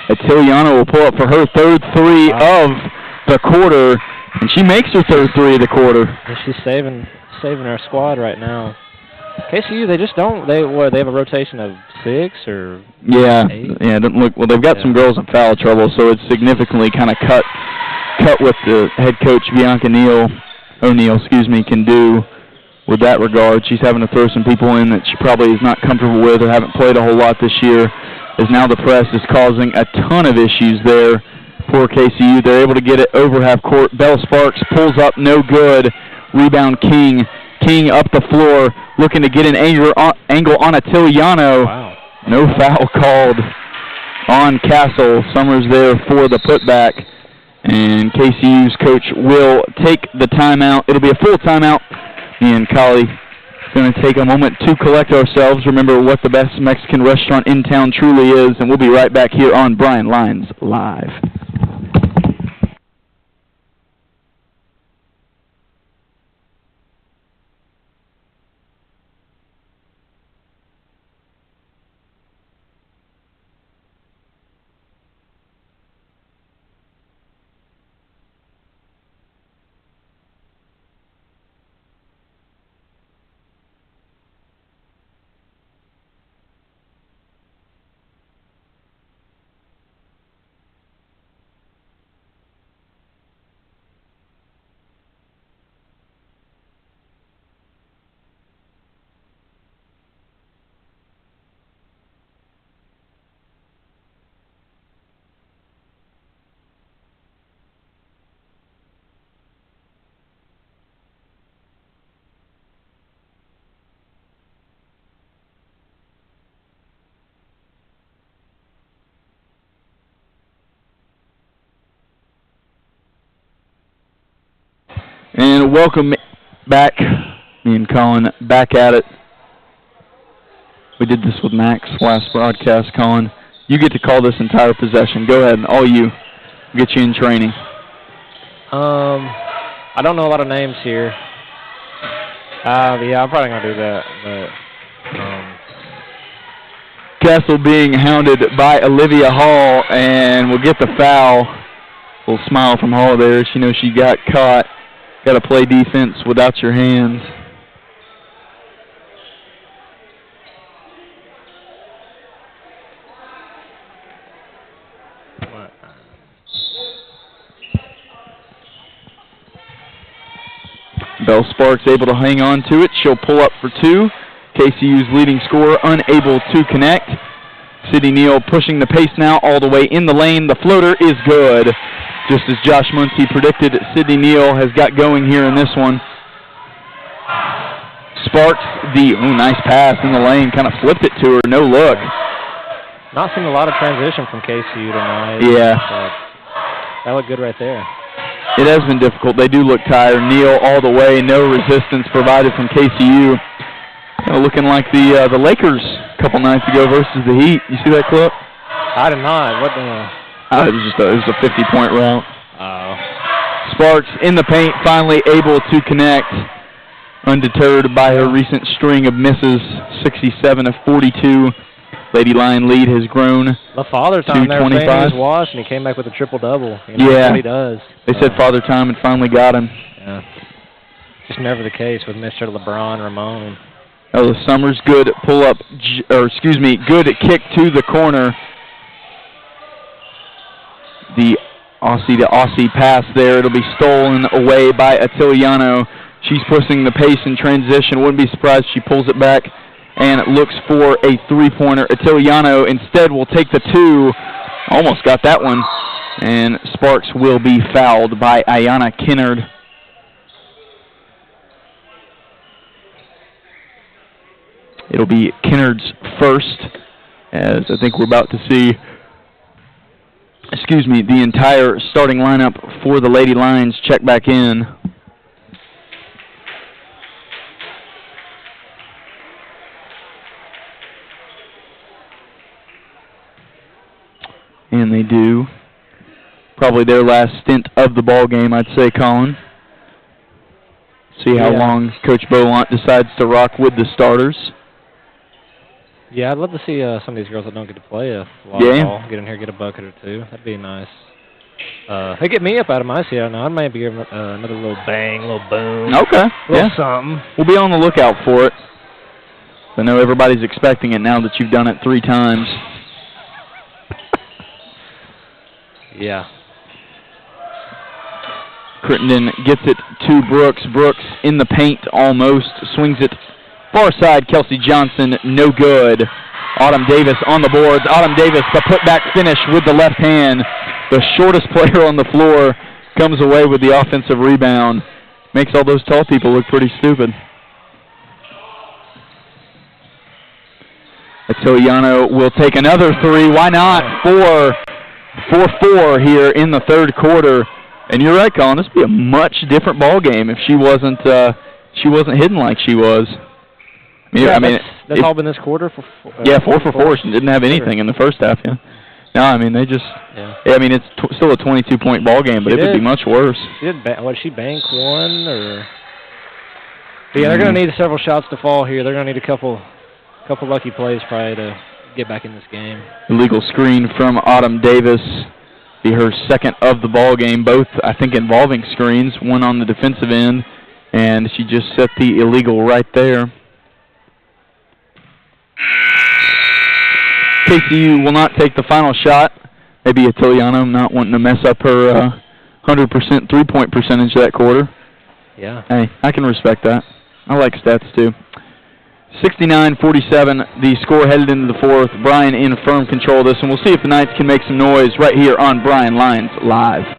Atiliano will pull up for her third three of the quarter, and she makes her third three of the quarter. And she's saving her squad right now. KCU, they just don't. They have a rotation of 6 or 8? Yeah. Doesn't look well. They've got some girls in foul trouble, so it's significantly kind of cut what the head coach Bianca O'Neill, can do with that regard. She's having to throw some people in that she probably is not comfortable with or haven't played a whole lot this year. As now the press is causing a ton of issues there for KCU. They're able to get it over half court. Bell Sparks pulls up, no good. Rebound King. King up the floor, looking to get an angle on Atiliano. Wow. No foul called on Castle. Summers there for the putback. And KCU's coach will take the timeout. It'll be a full timeout. Me and Collie going to take a moment to collect ourselves, remember what the best Mexican restaurant in town truly is, and we'll be right back here on Bryan Lions Live. And welcome back, me and Colin, back at it. We did this with Max last broadcast, Colin. You get to call this entire possession. Go ahead, all you. We'll get you in training. I don't know a lot of names here. Yeah, I'm probably going to do that. But Castle being hounded by Olivia Hall, and will get the foul. A little smile from Hall there. She knows she got caught. Got to play defense without your hands. Bell Sparks able to hang on to it. She'll pull up for two. KCU's leading scorer unable to connect. Sydney Neal pushing the pace now all the way in the lane. The floater is good. Just as Josh Muncie predicted, Sydney Neal has got going here in this one. Sparks, nice pass in the lane, kind of flipped it to her, no look. Not seeing a lot of transition from KCU tonight. Yeah. That looked good right there. It has been difficult. They do look tired. Neal all the way, no resistance provided from KCU. Kind of looking like the Lakers a couple nights ago versus the Heat. You see that clip? I did not. What the... It was a 50-point route. Oh. Sparks in the paint, finally able to connect. Undeterred by her recent string of misses, 67 of 42. Lady Lion lead has grown the Father Time to 25. He was washed, and he came back with a triple-double. Yeah. That's what he does. They said Father Time had finally got him. Yeah. Just never the case with Mr. LeBron Ramon. Oh, the Summers good pull-up, good kick to the corner. The Aussie to Aussie pass there. It'll be stolen away by Atiliano. She's pushing the pace in transition. Wouldn't be surprised if she pulls it back and looks for a three-pointer. Atiliano instead will take the two. Almost got that one. And Sparks will be fouled by Ayana Kennard. It'll be Kennard's first, as I think we're about to see the entire starting lineup for the Lady Lions check back in. And they do. Probably their last stint of the ball game, I'd say, Colin. See how long Coach Beaumont decides to rock with the starters. Yeah, I'd love to see some of these girls that don't get to play a lot of ball get in here, get a bucket or two. That'd be nice. They get me up out of my seat. I might be giving another little bang, little boom. Okay. Little something. We'll be on the lookout for it. I know everybody's expecting it now that you've done it 3 times. Yeah. Crittenden gets it to Brooks. Brooks in the paint almost. Swings it far side. Kelsey Johnson, no good. Autumn Davis on the boards. Autumn Davis, the putback finish with the left hand. The shortest player on the floor comes away with the offensive rebound. Makes all those tall people look pretty stupid. Atiliano will take another 3. Why not? 4 here in the third quarter. And you're right, Colin. This would be a much different ball game if she wasn't hitting like she was. That's all been this quarter. 4 for 4. She didn't have anything in the first half. Yeah. No, I mean they just. Yeah. I mean it's still a 22-point ball game, but it would be much worse. She did. What, she bank one or? But yeah, they're going to need several shots to fall here. They're going to need a couple lucky plays probably to get back in this game. Illegal screen from Autumn Davis. Be her second of the ball game. Both I think involving screens. One on the defensive end, and she just set the illegal right there. KCU will not take the final shot. Maybe Atiliano not wanting to mess up her 100% three-point percentage that quarter. Yeah. Hey, I can respect that. I like stats too. 69-47, the score headed into the fourth. Bryan in firm control of this, and we'll see if the Knights can make some noise right here on Bryan Lions Live.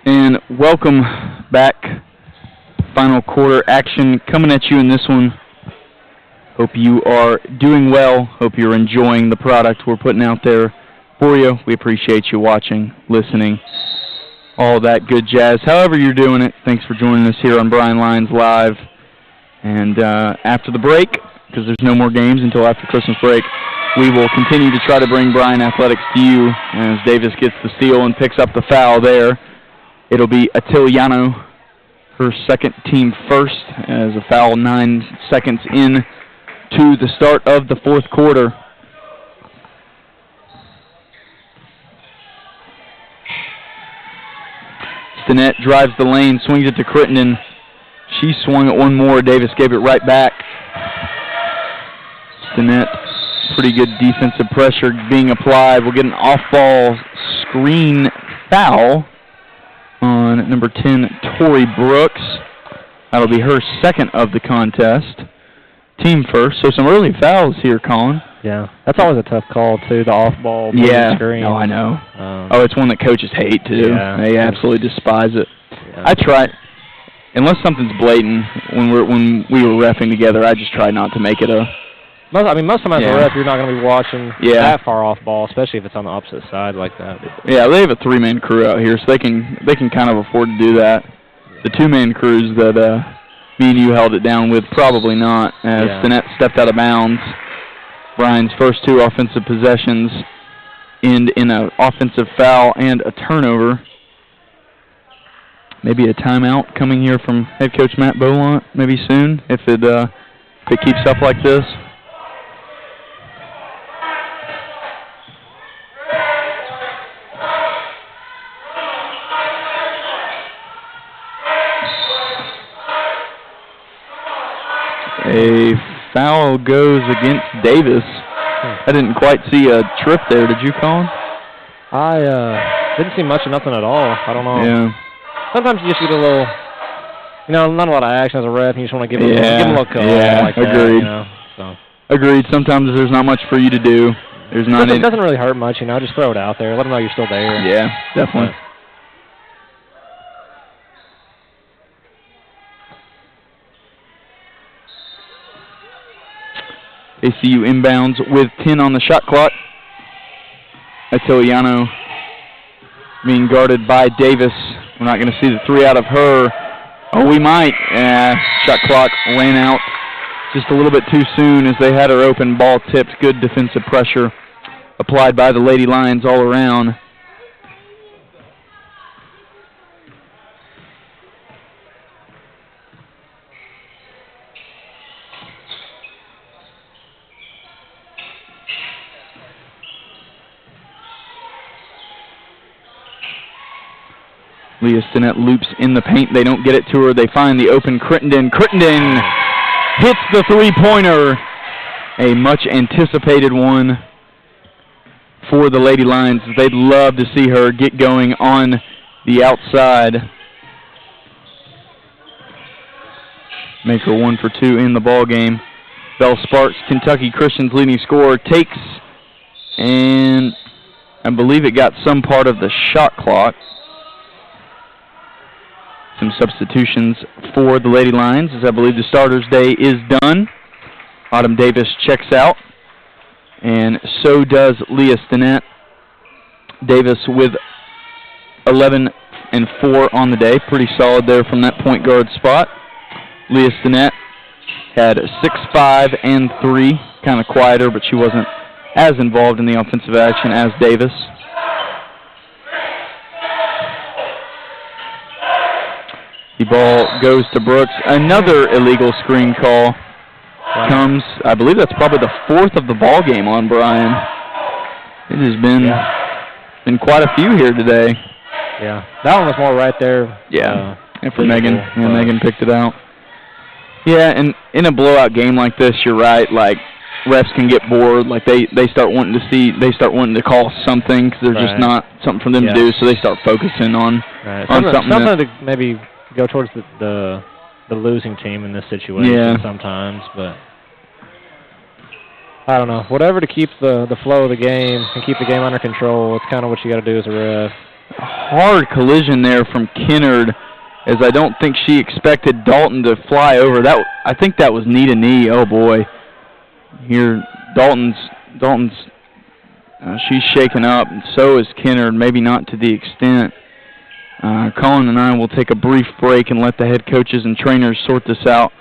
And welcome back. Final quarter action coming at you in this one. Hope you are doing well. Hope you're enjoying the product we're putting out there for you. We appreciate you watching, listening, all that good jazz. However you're doing it, thanks for joining us here on Bryan Lions Live. And after the break, because there's no more games until after Christmas break, we will continue to try to bring Bryan Athletics to you as Davis gets the steal and picks up the foul there. It'll be Atiliano, her second team first, as a foul 9 seconds in to the start of the fourth quarter. Stinnett drives the lane, swings it to Crittenden. She swung it one more. Davis gave it right back. Stinnett, pretty good defensive pressure being applied. We'll get an off-ball screen foul on number 10, Tori Brooks. That'll be her second of the contest. Team first. So some early fouls here, Colin. Yeah, that's always a tough call, too, the off-ball screen. No, I know. It's one that coaches hate, too. Yeah. They absolutely despise it. Yeah. I try, unless something's blatant, when we were reffing together, I just try not to make it a... Most times the ref, you're not going to be watching that far off ball, especially if it's on the opposite side like that. Yeah, they have a 3-man crew out here, so they can kind of afford to do that. The 2-man crews that me and you held it down with, probably not, as Stinnett stepped out of bounds. Bryan's first 2 offensive possessions end in an offensive foul and a turnover. maybe a timeout coming here from head coach Matt Bolant, maybe soon, if it keeps up like this. A foul goes against Davis. I didn't quite see a trip there. Did you, Colin? I didn't see much of nothing at all. I don't know. Yeah. Sometimes you just get a little, not a lot of action as a ref, and you just want to give them a little call. Yeah, like agreed. That, so. Agreed. Sometimes there's not much for you to do. There's not. It doesn't really hurt much, Just throw it out there. Let them know you're still there. Yeah, definitely. ACU inbounds with 10 on the shot clock. Atiliano being guarded by Davis. We're not going to see the three out of her. Oh, we might. Shot clock ran out just a little bit too soon as they had her open. Ball tipped. Good defensive pressure applied by the Lady Lions all around. Leah Stinnett loops in the paint. They don't get it to her. They find the open Crittenden. Crittenden hits the three-pointer. A much-anticipated one for the Lady Lions. They'd love to see her get going on the outside. Make her 1 for 2 in the ball game. Bell Sparks, Kentucky Christian's leading scorer, takes, and I believe it got some part of the shot clock. Some substitutions for the Lady Lions, as I believe the starters' day is done. Autumn Davis checks out, and so does Leah Stinnett. Davis with 11 and 4 on the day. Pretty solid there from that point guard spot. Leah Stinnett had 6, 5, and 3. Kind of quieter, but she wasn't as involved in the offensive action as Davis. The ball goes to Brooks. Another illegal screen call comes. I believe that's probably the 4th of the ball game on Bryan. It has been quite a few here today. Yeah, that one was more right there. Yeah, and for Megan. Yeah, Megan picked it out. Yeah, and in a blowout game like this, you're right. Like, refs can get bored. Like, they start wanting to call something because there's just not something for them to do. So they start focusing on something to maybe go towards the losing team in this situation sometimes, but I don't know. Whatever to keep the flow of the game and keep the game under control, it's kind of what you got to do as a ref. A hard collision there from Kennard, as I don't think she expected Dalton to fly over. I think that was knee to knee. Oh boy, here Dalton's she's shaken up, and so is Kennard. Maybe not to the extent. Colin and I will take a brief break and let the head coaches and trainers sort this out,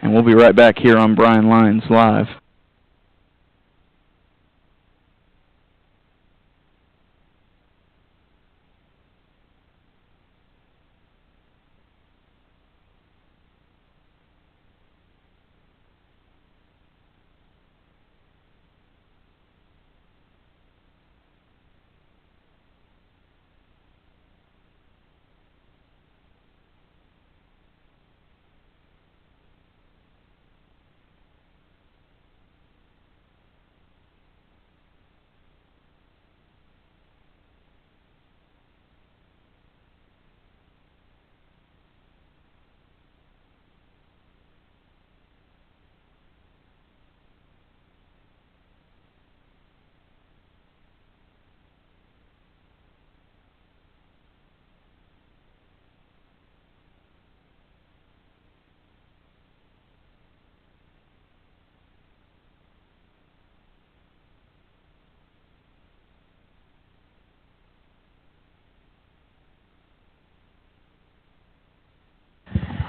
and we'll be right back here on Bryan Lions Live.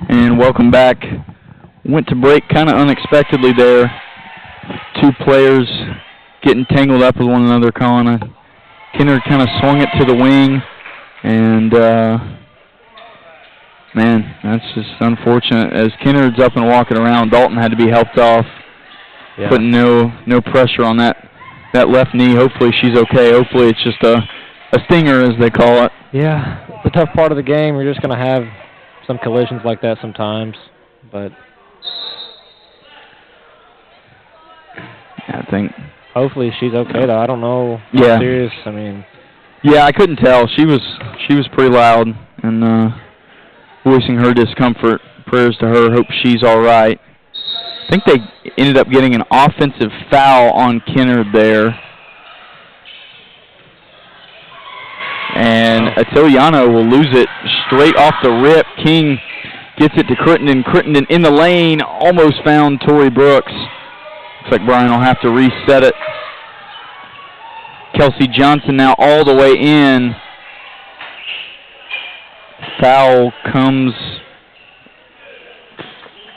And welcome back. Went to break kind of unexpectedly there. Two players getting tangled up with one another. Colin Kennard kind of swung it to the wing, and Man, that's just unfortunate. As Kennard's up and walking around, Dalton had to be helped off, putting no pressure on that left knee. Hopefully she's okay. Hopefully it's just a stinger, as they call it. Yeah, the tough part of the game. You're just going to have some collisions like that sometimes, but I think hopefully she's okay though. I don't know how serious. I mean, yeah, I couldn't tell. She was pretty loud and voicing her discomfort. Prayers to her. Hope she's all right. I think they ended up getting an offensive foul on Kennard there. And Atiliano will lose it straight off the rip. King gets it to Crittenden. Crittenden in the lane. Almost found Torrey Brooks. Looks like Bryan will have to reset it. Kelsey Johnson now all the way in. Foul comes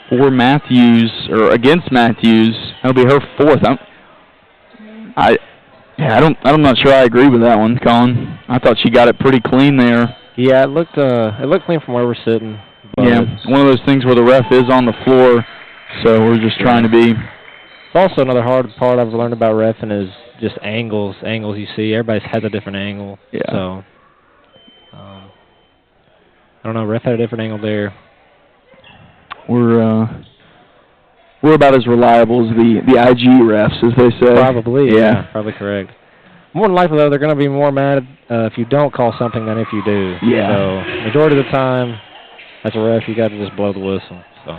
for Matthews, or against Matthews. That'll be her fourth. I'm not sure I agree with that one, Colin. I thought she got it pretty clean there. Yeah, it looked clean from where we're sitting. Yeah, one of those things where the ref is on the floor, so we're just trying to be. It's also another hard part I've learned about reffing is just angles you see. Everybody has a different angle. Yeah. So, I don't know, ref had a different angle there. We're about as reliable as the IG refs, as they say. Probably, yeah, probably correct. More than likely, though, they're going to be more mad if you don't call something than if you do. Yeah. So, majority of the time, as a ref, you got to just blow the whistle. So.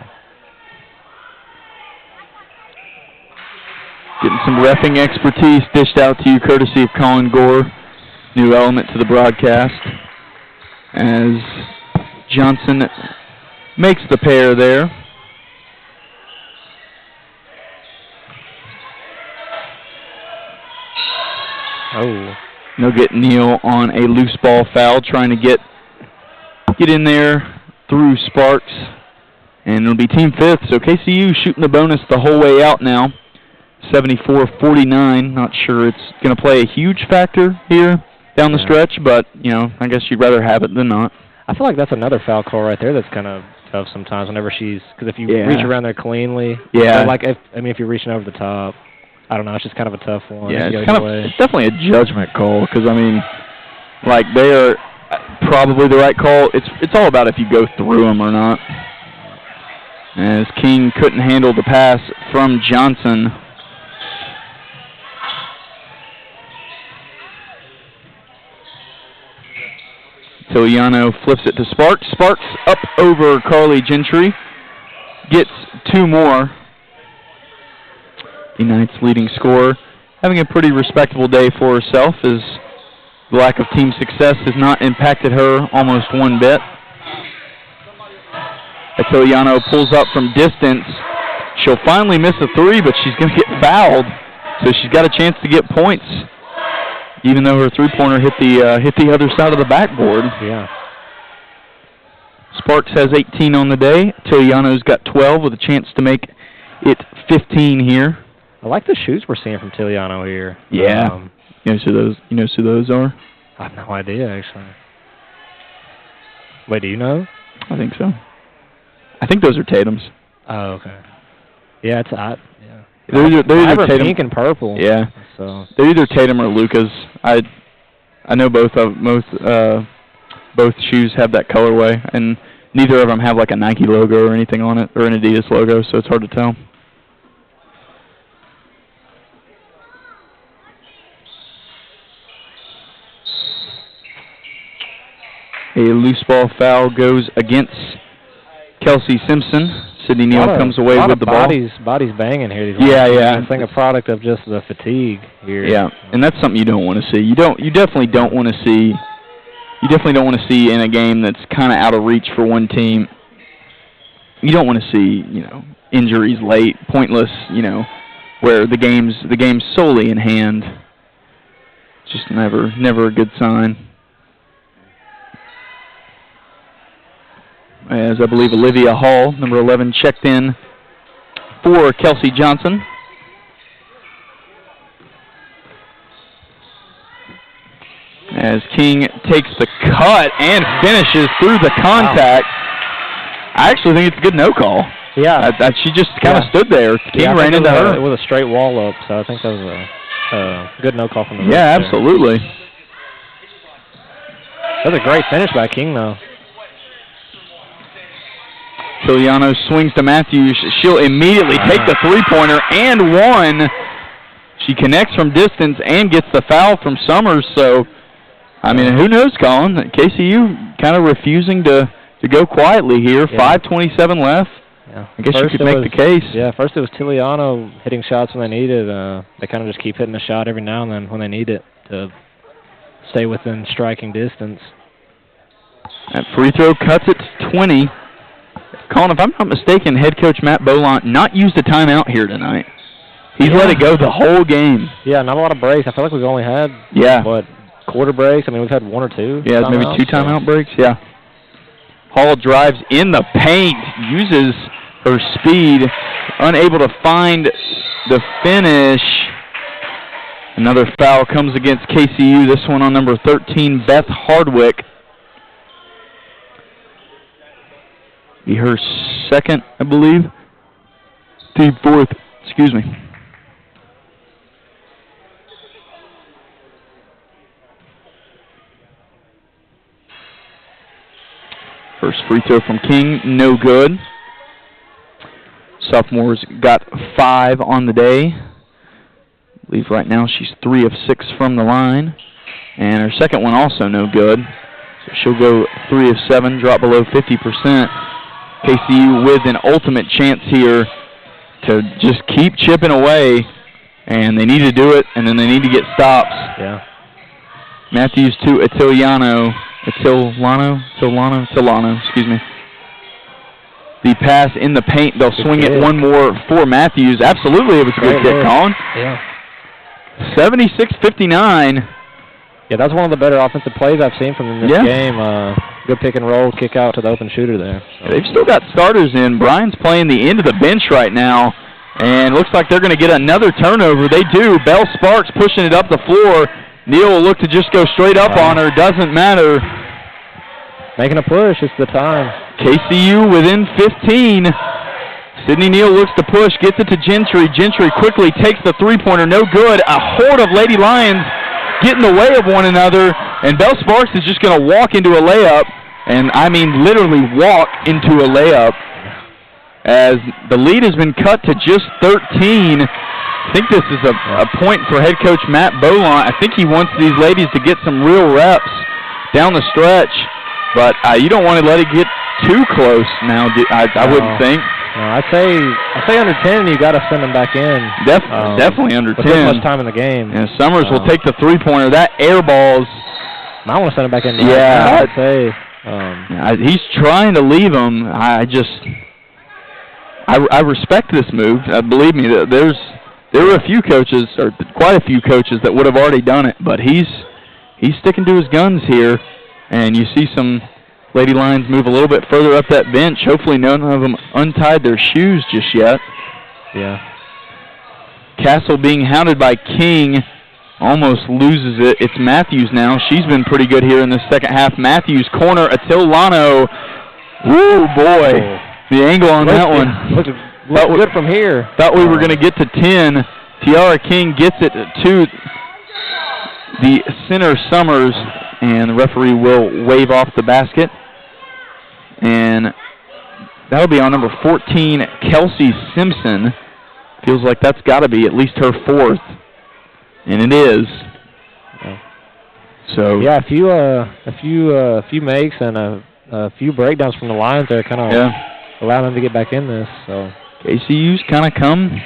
Getting some reffing expertise dished out to you, courtesy of Colin Gore. New element to the broadcast. As Johnson makes the pair there. Oh. No get Neal on a loose ball foul, trying to get in there through Sparks. And it'll be team fifth, so KCU shooting the bonus the whole way out now. 74-49. Not sure it's going to play a huge factor here down the stretch, but, I guess you'd rather have it than not. I feel like that's another foul call right there that's kind of tough sometimes whenever she's, because if you reach around there cleanly, if you're reaching over the top, I don't know, it's just kind of a tough one. Yeah, it's definitely a judgment call because, they are probably the right call. It's all about if you go through them or not. As King couldn't handle the pass from Johnson. Tiliano flips it to Sparks. Sparks up over Carly Gentry. Gets two more. Unite's leading scorer. Having a pretty respectable day for herself as the lack of team success has not impacted her almost one bit. Atiliano pulls up from distance. She'll finally miss a three, but she's going to get fouled. So she's got a chance to get points, even though her three-pointer hit the other side of the backboard. Yeah. Sparks has 18 on the day. Tiliano's got 12 with a chance to make it 15 here. I like the shoots we're seeing from Tiliano here. Yeah. You know who those are? I have no idea, actually. Wait, do you know? I think so. I think those are Tatum's. Oh, okay. Yeah, it's hot. Yeah. They're either Tatum, pink and purple. Yeah. So they're either Tatum or Lucas. I know both shoes have that colorway, and neither of them have like a Nike logo or anything on it, or an Adidas logo, so it's hard to tell. A loose ball foul goes against Kelsey Simpson. Sydney Neal comes away with the ball. Bodies banging here. Yeah. I think a product of just the fatigue here. Yeah, and that's something you don't want to see. You definitely don't want to see. You definitely don't want to see in a game that's kind of out of reach for one team. You don't want to see, injuries late, pointless, where the game's solely in hand. Just never a good sign. As I believe Olivia Hall, number 11, checked in for Kelsey Johnson. As King takes the cut and finishes through the contact. I actually think it's a good no call. Yeah. She just kind of stood there. King ran into her. It was a straight wall up, so I think that was a good no call from the Yeah, absolutely. That was a great finish by King, though. Tiliano swings to Matthews. She'll immediately take the three-pointer and one. She connects from distance and gets the foul from Summers. So, I mean, who knows, Colin? KCU kind of refusing to go quietly here. Yeah. 5:27 left. Yeah. I guess you could make the case. Yeah, first it was Tiliano hitting shots when they needed. They kind of just keep hitting a shot every now and then when they need it to stay within striking distance. That free throw cuts it to 20. Colin, if I'm not mistaken, head coach Matt Bolant not used a timeout here tonight. He's let it go the whole game. Yeah, not a lot of breaks. I feel like we've only had, quarter breaks. I mean, we've had one or two. Yeah, maybe two timeout breaks, yeah. Hall drives in the paint, uses her speed, unable to find the finish. Another foul comes against KCU, this one on number 13, Beth Hardwick. Be her second, I believe. Team fourth, excuse me. First free throw from King, no good. Sophomore's got 5 on the day. I believe right now she's 3 of 6 from the line. And her second one also no good. So she'll go 3 of 7, drop below 50%. KCU with an ultimate chance here to just keep chipping away. And they need to do it, and then they need to get stops. Yeah. Matthews to Tiliano, excuse me. The pass in the paint. They'll swing it one more for Matthews. Absolutely, it was a good kick, Colin. Yeah. 76-59. Yeah, that's one of the better offensive plays I've seen from them this game. Good pick and roll, kick out to the open shooter there. So. They've still got starters in. Bryan's playing the end of the bench right now, and looks like they're going to get another turnover. They do. Belle Sparks pushing it up the floor. Neal will look to just go straight up on her. Doesn't matter. Making a push. It's the time. KCU within 15. Sydney Neal looks to push, gets it to Gentry. Gentry quickly takes the three-pointer. No good. A horde of Lady Lions get in the way of one another, and Belle Sparks is just going to walk into a layup, and I mean literally walk into a layup, as the lead has been cut to just 13. I think this is a point for head coach Matt Bolant. I think he wants these ladies to get some real reps down the stretch, but you don't want to let it get too close now, I wouldn't think. No, I'd say under 10, you got to send them back in. Definitely under 10. With this much time in the game. Yeah, Summers will take the three-pointer. That air ball's. I want to send him back in. Yeah, I'd say. He's trying to leave him. I respect this move. Believe me, there were a few coaches, or quite a few coaches, that would have already done it. But he's sticking to his guns here, and you see some Lady Lions move a little bit further up that bench. Hopefully none of them untied their shoes just yet. Yeah. Castle being hounded by King almost loses it. It's Matthews now. She's been pretty good here in the second half. Matthews, corner, Atilano. Woo, boy. Oh. The angle on that one. Looked good from here. Thought we were going to get to 10. Tiara King gets it to the center, Summers, and the referee will wave off the basket. And that'll be on number 14, Kelsey Simpson. Feels like that's got to be at least her fourth. And it is. So yeah, a few makes and a few breakdowns from the Lions there kind of allow them to get back in this. So KCU's kind of come.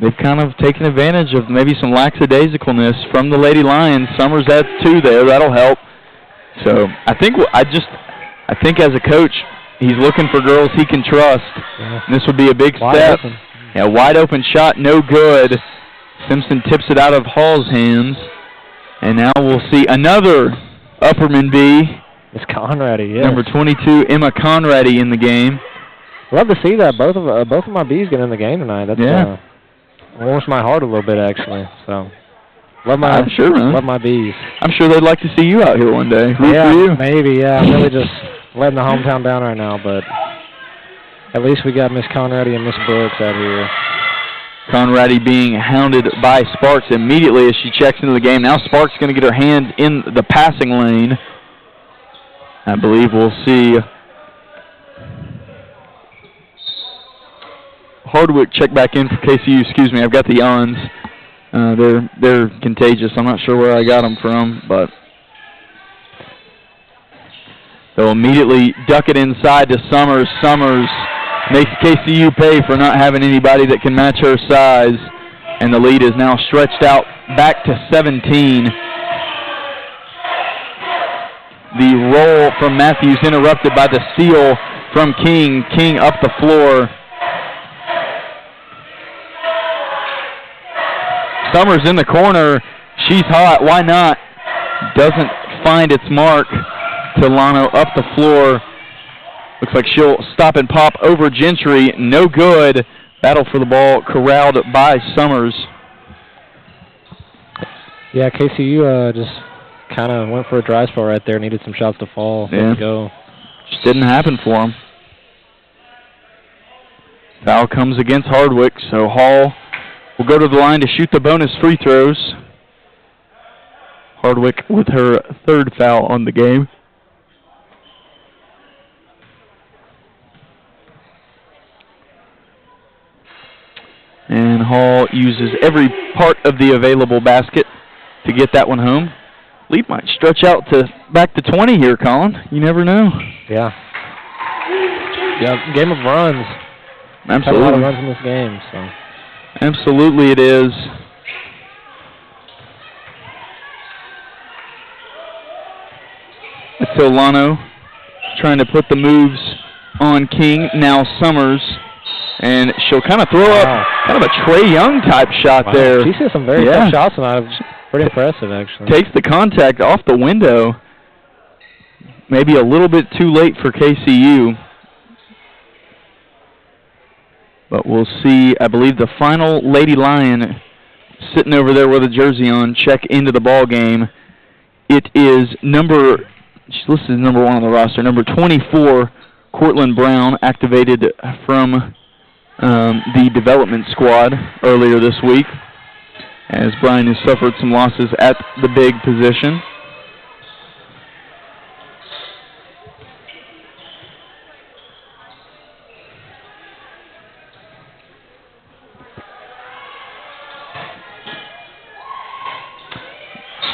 They've kind of taken advantage of maybe some lackadaisicalness from the Lady Lions. Summers at 2 there. That'll help. So I think as a coach, he's looking for girls he can trust. Yeah. This would be a big step. Open. Yeah, wide open shot, no good. Simpson tips it out of Hall's hands. And now we'll see another Upperman B. It's Conrady, yeah. Number 22, Emma Conrady in the game. Love to see that. Both of my Bs get in the game tonight. That's warms my heart a little bit, actually. So love my Bs. I'm sure they'd like to see you out here one day. Yeah, maybe. Yeah, I'm really just letting the hometown down right now, but At least we got Miss Conrady and Miss Brooks out here. Conrady being hounded by Sparks immediately as she checks into the game. Now Sparks going to get her hands in the passing lane. I believe we'll see Hardwick check back in for KCU. Excuse me, I've got the ons. They're contagious. I'm not sure where I got them from, but they'll immediately duck it inside to Summers. Summers makes KCU pay for not having anybody that can match her size, and the lead is now stretched out back to 17. The roll from Matthews interrupted by the steal from King. King up the floor. Summers in the corner. She's hot. Why not? Doesn't find its mark. Tilano up the floor. Looks like she'll stop and pop over Gentry. No good. Battle for the ball corralled by Summers. Yeah, KCU just kind of went for a dry spell right there. Needed some shots to fall. Yeah. Go. Just didn't happen for them. Foul comes against Hardwick, so Hall will go to the line to shoot the bonus free throws. Hardwick with her third foul on the game. And Hall uses every part of the available basket to get that one home. Lead might stretch out to back to 20 here, Colin. You never know. Yeah. Yeah, game of runs. Absolutely. Had a lot of runs in this game, so. Absolutely it is. Solano trying to put the moves on King. Now Summers. And she'll kind of throw up kind of a Trae Young type shot there. She sees some very tough shots tonight. Pretty impressive, actually. Takes the contact off the window. Maybe a little bit too late for KCU. But we'll see. I believe the final Lady Lion sitting over there with a jersey on, check into the ball game. It is she's listed as number 1 on the roster, number 24, Cortland Brown, activated from the development squad earlier this week, as Bryan has suffered some losses at the big position.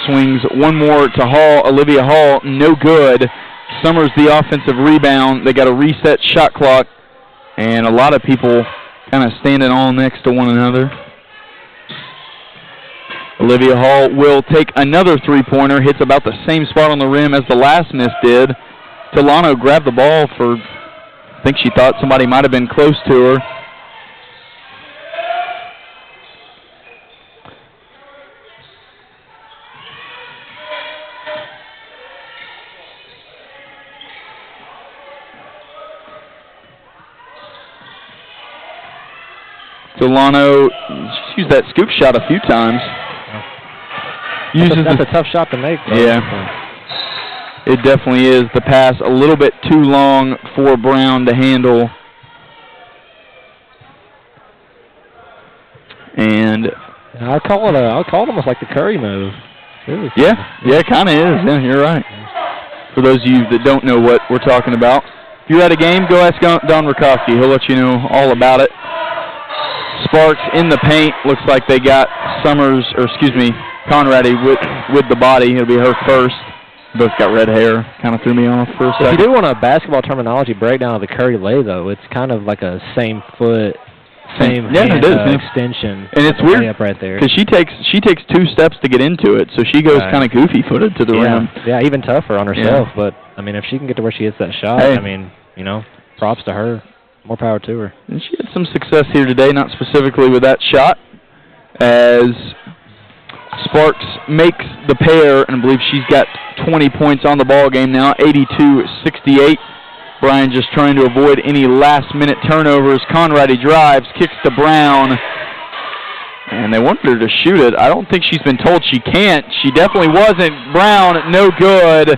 Swings one more to Hall. Olivia Hall, no good. Summers the offensive rebound. They got a reset shot clock, and a lot of people kind of standing all next to one another. Olivia Hall will take another three-pointer, hits about the same spot on the rim as the last miss did. Tilano grabbed the ball for, I think she thought somebody might have been close to her. Delano, she's used that scoop shot a few times. That's a tough shot to make, though. Yeah. It definitely is. The pass a little bit too long for Brown to handle. And I'll call it almost like the Curry move. Really. Yeah, it kind of is. Yeah, you're right. For those of you that don't know what we're talking about, if you're at a game, go ask Don Rakowski. He'll let you know all about it. Sparks in the paint. Looks like they got Conrady with the body. It'll be her first. Both got red hair. Kind of threw me off for a second. If you do want a basketball terminology breakdown of the Curry lay, though, it's kind of like a same foot, same hand, extension. And it's weird right there because she takes 2 steps to get into it, so she goes kind of goofy-footed to the rim. Yeah, even tougher on herself. But I mean, if she can get to where she hits that shot, I mean, props to her. More power to her. And she had some success here today, not specifically with that shot, as Sparks makes the pair, and I believe she's got 20 points on the ball game now, 82-68. Bryan just trying to avoid any last-minute turnovers. Conrady drives, kicks to Brown, and they wanted her to shoot it. I don't think she's been told she can't. She definitely wasn't. Brown, no good,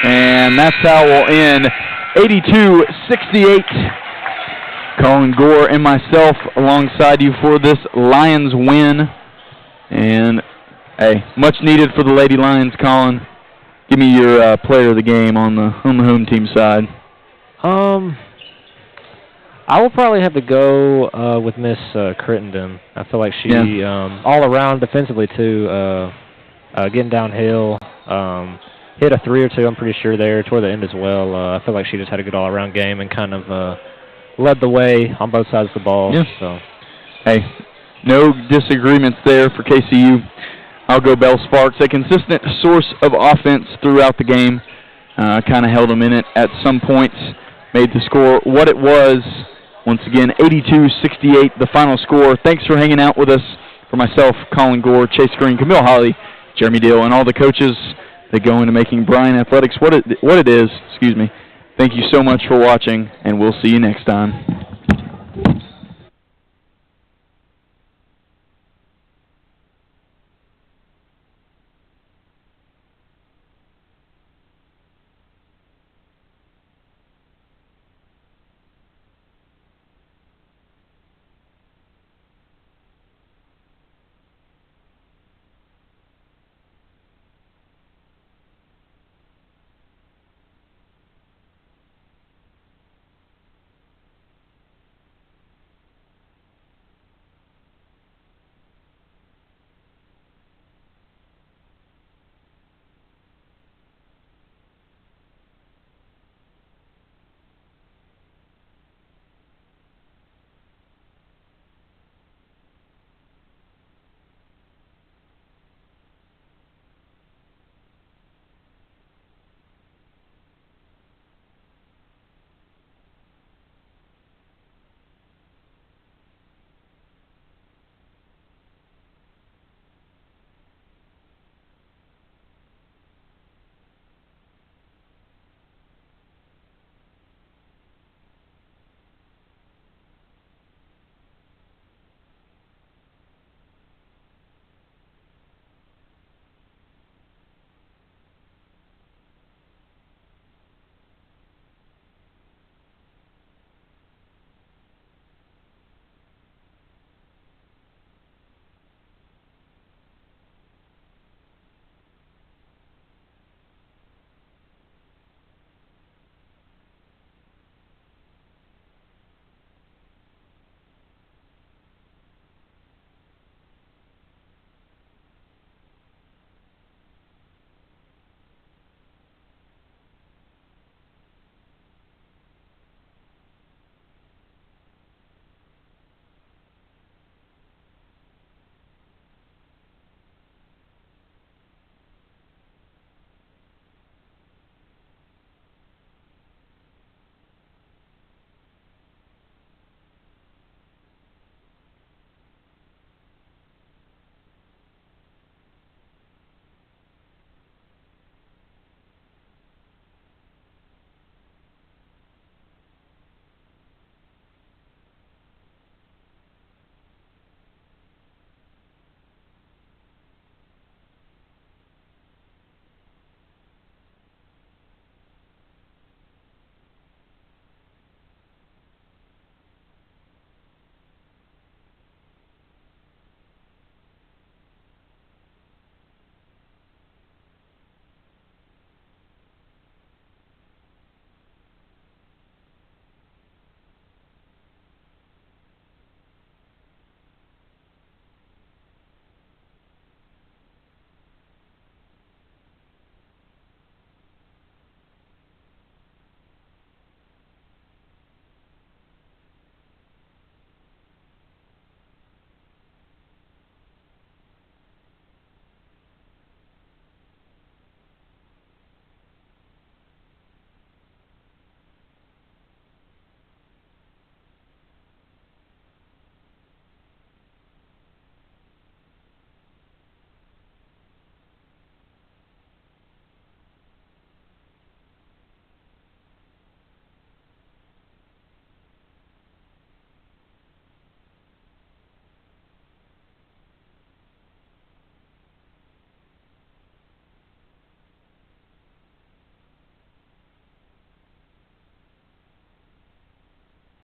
and that's how we'll end 82-68. Colin Gore and myself alongside you for this Lions win. And, hey, much needed for the Lady Lions, Colin. Give me your player of the game on the home team side. I will probably have to go with Miss Crittenden. I feel like she, all around defensively too, getting downhill, hit a 3 or 2, I'm pretty sure there, toward the end as well. I feel like she just had a good all-around game and kind of led the way on both sides of the ball. Yeah. So. Hey, no disagreements there for KCU. I'll go Bell Sparks, a consistent source of offense throughout the game. Kind of held them in it at some points, made the score what it was. Once again, 82-68, the final score. Thanks for hanging out with us. For myself, Colin Gore, Chase Green, Camille Holly, Jeremy Deal, and all the coaches that go into making Bryan Athletics what it is. Thank you so much for watching, and we'll see you next time.